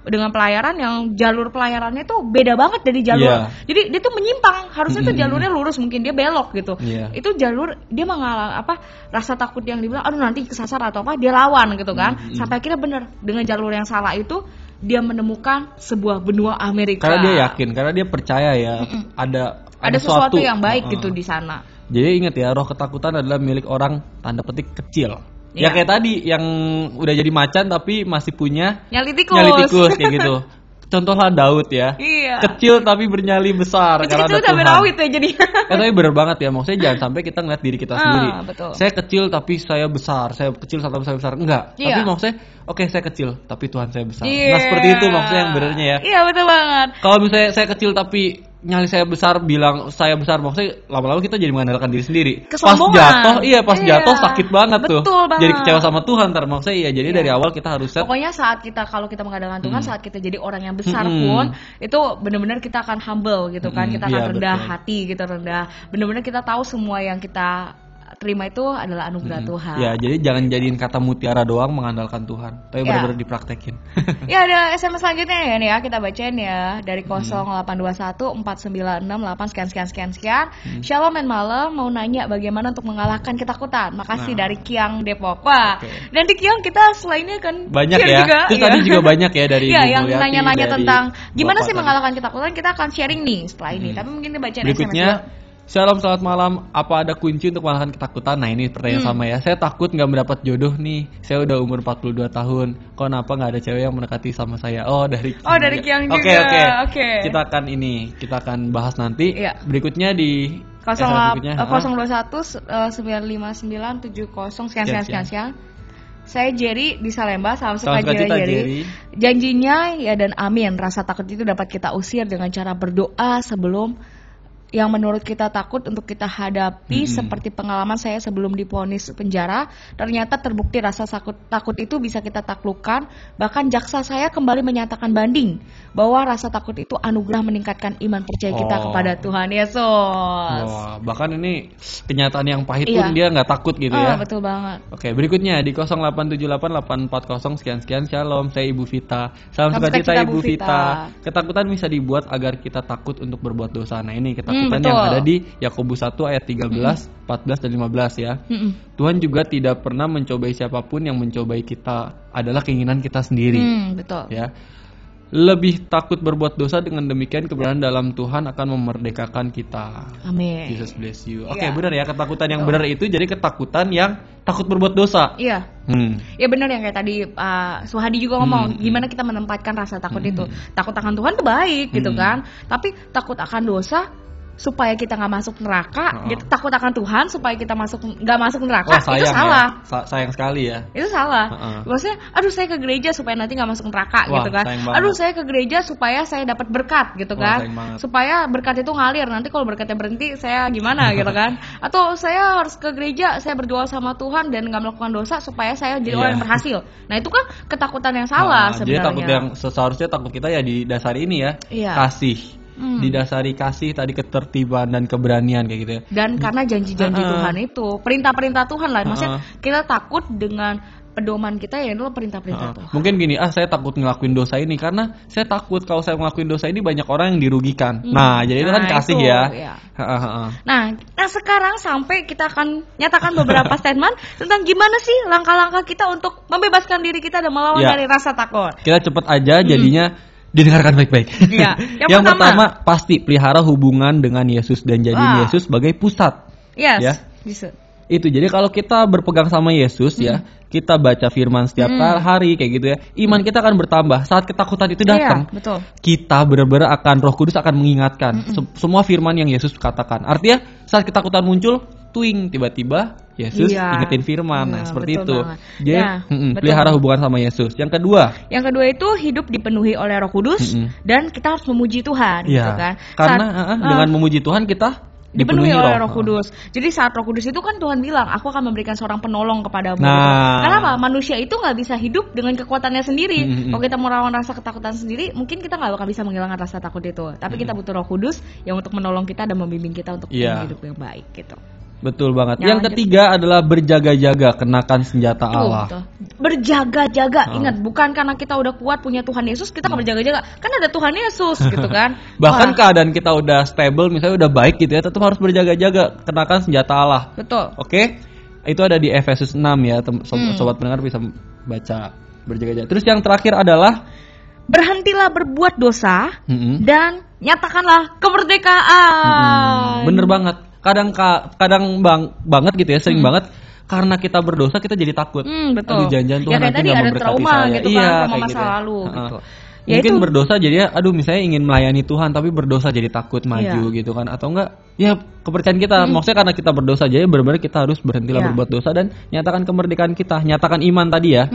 dengan pelayaran yang jalur pelayarannya tuh beda banget dari jalur. Jadi dia tuh menyimpang, harusnya tuh jalurnya lurus, mungkin dia belok gitu. Itu jalur dia mengalami rasa takut yang dibilang aduh nanti kesasar atau apa, dia lawan gitu kan. Sampai akhirnya benar dengan jalur yang salah itu dia menemukan sebuah benua Amerika. Karena dia yakin, karena dia percaya ya ada sesuatu yang baik gitu di sana. Jadi ingat ya, roh ketakutan adalah milik orang tanda petik kecil. Ya kayak tadi yang udah jadi macan tapi masih punya nyali tikus kayak gitu. Contohlah Daud ya, kecil tapi bernyali besar karena ada Tuhan. Rawit ya jadi. Tapi bener banget ya, maksudnya jangan sampai kita ngeliat diri kita sendiri. Saya kecil tapi saya besar, saya kecil tapi saya besar, enggak. Tapi maksudnya, oke, saya kecil tapi Tuhan saya besar. Nah seperti itu maksudnya yang benernya ya. Iya betul banget. Kalau misalnya saya kecil tapi nyali saya besar, bilang saya besar, maksudnya lama-lama kita jadi mengandalkan diri sendiri. Kesombongan. Pas jatuh sakit banget betul tuh. Banget. Jadi kecewa sama Tuhan maksudnya jadi dari awal kita harus set. Pokoknya kalau kita mengandalkan Tuhan, saat kita jadi orang yang besar pun itu benar-benar kita akan humble gitu kan. Kita akan rendah hati gitu, benar-benar kita tahu semua yang kita terima itu adalah anugerah Tuhan. Ya, jadi jangan jadiin kata mutiara doang mengandalkan Tuhan, tapi benar-benar dipraktekin. Ya, ada SMS selanjutnya ya nih ya, kita bacain ya dari 0821 4968 sekian. Shalom and malam, mau nanya bagaimana untuk mengalahkan ketakutan. Makasih dari Kiang Depok. Wah, dan di Kiang kita selainnya kan banyak ya. Juga, itu tadi juga banyak ya dari Ibu yang Mulyati, nanya-nanya tentang gimana sih mengalahkan ketakutan. Kita akan sharing nih setelah ini. Tapi mungkin kita bacain berikutnya. SMS Shalom, selamat malam. Apa ada kunci untuk mengalahkan ketakutan? Nah ini pertanyaan sama ya. Saya takut gak mendapat jodoh nih. Saya udah umur 42 tahun. Kenapa gak ada cewek yang mendekati sama saya? Dari Kiang juga. Oke. Kita akan bahas nanti. Berikutnya di 021 959 70 sekian. Saya Jerry di Salemba. Salam suka Jerry. Janjinya ya dan amin. Rasa takut itu dapat kita usir dengan cara berdoa sebelum yang menurut kita takut untuk kita hadapi, seperti pengalaman saya sebelum divonis penjara, ternyata terbukti rasa takut itu bisa kita taklukkan. Bahkan jaksa saya kembali menyatakan banding bahwa rasa takut itu anugerah meningkatkan iman percaya kita kepada Tuhan Yesus. Wah, bahkan ini kenyataan yang pahit pun dia nggak takut gitu ya. Betul banget. Oke, berikutnya di 08788440 sekian. Shalom, saya Ibu Vita. Salam sukacita Ibu Vita. Ketakutan bisa dibuat agar kita takut untuk berbuat dosa. Nah, ini ketakutan yang ada di Yakobus 1 ayat 13, 14 dan 15 ya. Tuhan juga tidak pernah mencobai siapapun, yang mencobai kita adalah keinginan kita sendiri. Betul. Ya. Lebih takut berbuat dosa, dengan demikian kebenaran dalam Tuhan akan memerdekakan kita. Amin. Jesus bless you. Oke, benar ya, ketakutan yang benar itu jadi ketakutan yang takut berbuat dosa. Iya. Ya benar yang kayak tadi Suhadi juga ngomong, gimana kita menempatkan rasa takut itu. Takut akan Tuhan itu baik gitu kan. Tapi takut akan dosa supaya kita nggak masuk neraka, gitu. Takut akan Tuhan supaya kita nggak masuk neraka, itu salah. Sayang sekali ya. Itu salah. Maksudnya, aduh saya ke gereja supaya nanti nggak masuk neraka, gitu kan. Aduh saya ke gereja supaya saya dapat berkat, gitu kan. Supaya berkat itu ngalir. Nanti kalau berkatnya berhenti, saya gimana, gitu kan. Atau saya harus ke gereja, saya berdoa sama Tuhan dan nggak melakukan dosa supaya saya jadi orang yang berhasil. Nah itu kan ketakutan yang salah sebenarnya. Jadi takut yang seharusnya takut kita ya didasari ini ya, kasih. Didasari kasih, tadi ketertiban dan keberanian kayak gitu ya. Dan karena janji-janji Tuhan itu, perintah-perintah Tuhan lah. Maksudnya kita takut dengan pedoman kita ya, itu perintah-perintah Tuhan. Mungkin gini, saya takut ngelakuin dosa ini karena saya takut kalau saya ngelakuin dosa ini banyak orang yang dirugikan. Nah, jadi itu kan kasih itu, ya. Nah, sekarang sampai kita akan nyatakan beberapa statement tentang gimana sih langkah-langkah kita untuk membebaskan diri kita dan melawan dari rasa takut. Kita cepet aja jadinya. Didengarkan baik-baik. Ya, yang pertama pasti pelihara hubungan dengan Yesus dan jadiin Yesus sebagai pusat. Yes, ya. Bisa. Itu jadi kalau kita berpegang sama Yesus ya, kita baca firman setiap hari kayak gitu ya, iman kita akan bertambah. Saat ketakutan itu datang, betul. Kita benar-benar akan Roh Kudus akan mengingatkan semua firman yang Yesus katakan. Artinya saat ketakutan muncul, tiba-tiba Yesus ingetin firman. Nah, seperti itu. Jadi pelihara hubungan sama Yesus. Yang kedua itu hidup dipenuhi oleh Roh Kudus dan kita harus memuji Tuhan, gitu kan. Karena dengan memuji Tuhan kita dipenuhi oleh Roh Kudus. Jadi saat Roh Kudus itu kan Tuhan bilang, aku akan memberikan seorang penolong kepadamu. Kenapa? Manusia itu nggak bisa hidup dengan kekuatannya sendiri. Kalau kita melawan rasa ketakutan sendiri, mungkin kita nggak bakal bisa menghilangkan rasa takut itu. Tapi kita butuh Roh Kudus yang untuk menolong kita dan membimbing kita untuk hidup yang baik, gitu. Betul banget. Yang ketiga adalah berjaga-jaga, kenakan senjata Allah. Berjaga-jaga, ingat, bukan karena kita udah kuat punya Tuhan Yesus kita nggak berjaga-jaga. Kan ada Tuhan Yesus, gitu kan. Bahkan keadaan kita udah stable, misalnya udah baik gitu ya, tetap harus berjaga-jaga, kenakan senjata Allah. Betul. Oke? Itu ada di Efesus 6 ya, sobat pendengar bisa baca, berjaga-jaga. Terus yang terakhir adalah berhentilah berbuat dosa dan nyatakanlah kemerdekaan. Bener banget. Kadang banget gitu ya, sering banget karena kita berdosa kita jadi takut. Betul. Aduh, jangan-jangan Tuhan nanti nggak memberkati saya. Gitu kan, trauma masa lalu. Gitu. Mungkin berdosa jadi misalnya ingin melayani Tuhan tapi berdosa jadi takut maju gitu kan, atau enggak ya kepercayaan kita. Maksudnya karena kita berdosa jadi benar-benar kita harus berhentilah berbuat dosa dan nyatakan kemerdekaan kita, nyatakan iman tadi ya.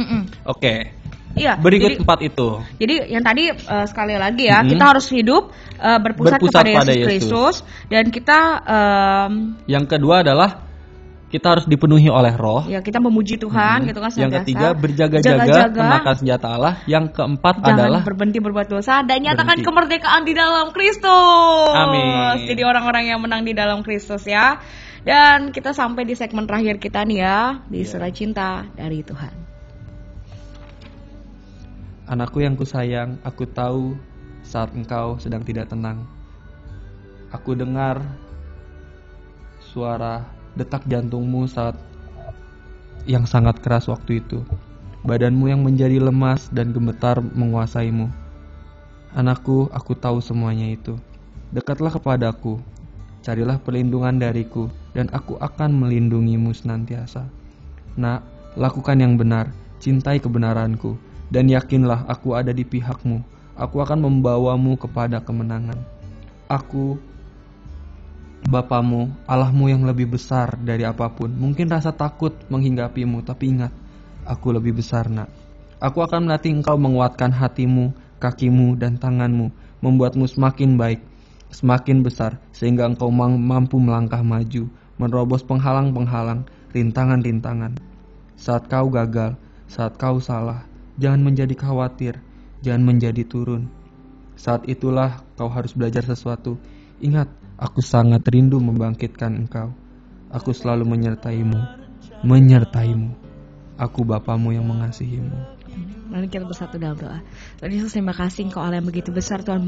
Oke. Iya, berikut 4 itu. Jadi yang tadi sekali lagi ya, kita harus hidup berpusat kepada Yesus Kristus, dan kita yang kedua adalah kita harus dipenuhi oleh Roh. Ya, kita memuji Tuhan gitu kan. Yang ketiga berjaga-jaga, kenakan senjata Allah. Yang keempat adalah berhenti berbuat dosa dan nyatakan kemerdekaan di dalam Kristus. Amin. Jadi orang-orang yang menang di dalam Kristus ya. Dan kita sampai di segmen terakhir kita nih ya, di Surat Cinta dari Tuhan. Anakku yang kusayang, aku tahu saat engkau sedang tidak tenang. Aku dengar suara detak jantungmu saat yang sangat keras waktu itu. Badanmu yang menjadi lemas dan gemetar menguasaimu. Anakku, aku tahu semuanya itu. Dekatlah kepadaku, carilah perlindungan dariku, dan aku akan melindungimu senantiasa. Nak, lakukan yang benar, cintai kebenaranku, dan yakinlah aku ada di pihakmu. Aku akan membawamu kepada kemenangan. Aku, Bapamu, Allahmu yang lebih besar dari apapun. Mungkin rasa takut menghinggapimu, tapi ingat, aku lebih besar, nak. Aku akan melatih engkau menguatkan hatimu, kakimu, dan tanganmu, membuatmu semakin baik. semakin besar, sehingga engkau mampu melangkah maju, menerobos penghalang-penghalang, rintangan-rintangan. Saat kau gagal, saat kau salah, jangan menjadi khawatir, jangan menjadi turun. Saat itulah kau harus belajar sesuatu. Ingat, aku sangat rindu membangkitkan engkau. Aku selalu menyertaimu. Aku Bapamu yang mengasihimu. Mari kita bersatu dalam doa. Tuhan Yesus, terima kasih Engkau Allah yang begitu besar Tuhan,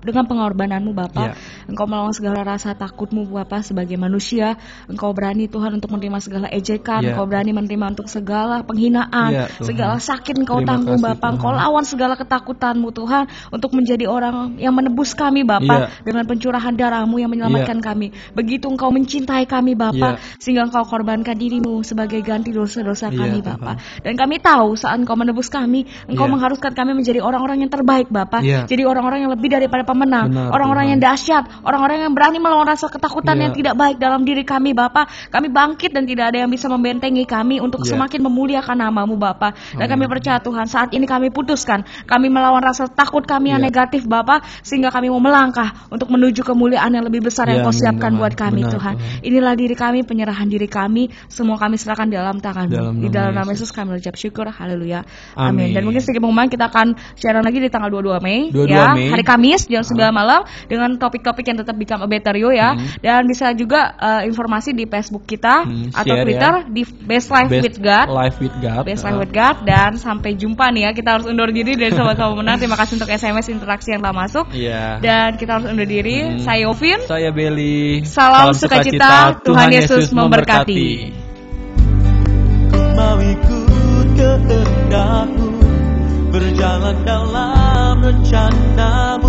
dengan pengorbananmu Bapa. Engkau melawan segala rasa takutmu Bapa sebagai manusia. Engkau berani Tuhan untuk menerima segala ejekan. Engkau berani menerima untuk segala penghinaan, segala sakit Engkau tanggung Bapa. Engkau lawan segala ketakutanmu Tuhan untuk menjadi orang yang menebus kami Bapa, dengan pencurahan darahmu yang menyelamatkan kami. Begitu Engkau mencintai kami Bapa, sehingga Engkau korbankan dirimu sebagai ganti dosa-dosa kami Bapa. Dan kami tahu saat Engkau menebus kami, Engkau mengharuskan kami menjadi orang-orang yang terbaik Bapa, jadi orang-orang yang lebih daripada pemenang, orang-orang yang dahsyat, orang-orang yang berani melawan rasa ketakutan yang tidak baik dalam diri kami Bapa. Kami bangkit dan tidak ada yang bisa membentengi kami untuk semakin memuliakan nama-Mu Bapa. Dan kami percaya Tuhan, saat ini kami putuskan, kami melawan rasa takut kami yang negatif Bapa, sehingga kami mau melangkah untuk menuju kemuliaan yang lebih besar yang Kau siapkan buat kami Tuhan. Inilah diri kami, penyerahan diri kami, semua kami serahkan di dalam tangan-Mu. Di dalam nama Yesus kami ucap syukur, haleluya, amin. Dan mungkin sedikit pengumuman, kita akan siaran lagi di tanggal 22 Mei, Mei. Hari Kamis jam 9 malam dengan topik-topik yang tetap Become a Better You ya. Dan bisa juga informasi di Facebook kita atau Twitter di Best Life with God. Best Life with God. Dan sampai jumpa nih ya. Kita harus undur diri dari Sobat-Sobat Menang. Terima kasih untuk SMS interaksi yang telah masuk. Dan kita harus undur diri. Saya Yovin. Saya Beli. Salam sukacita. Tuhan Yesus memberkati. Mau ikut kehendakmu, berjalan dalam rencana.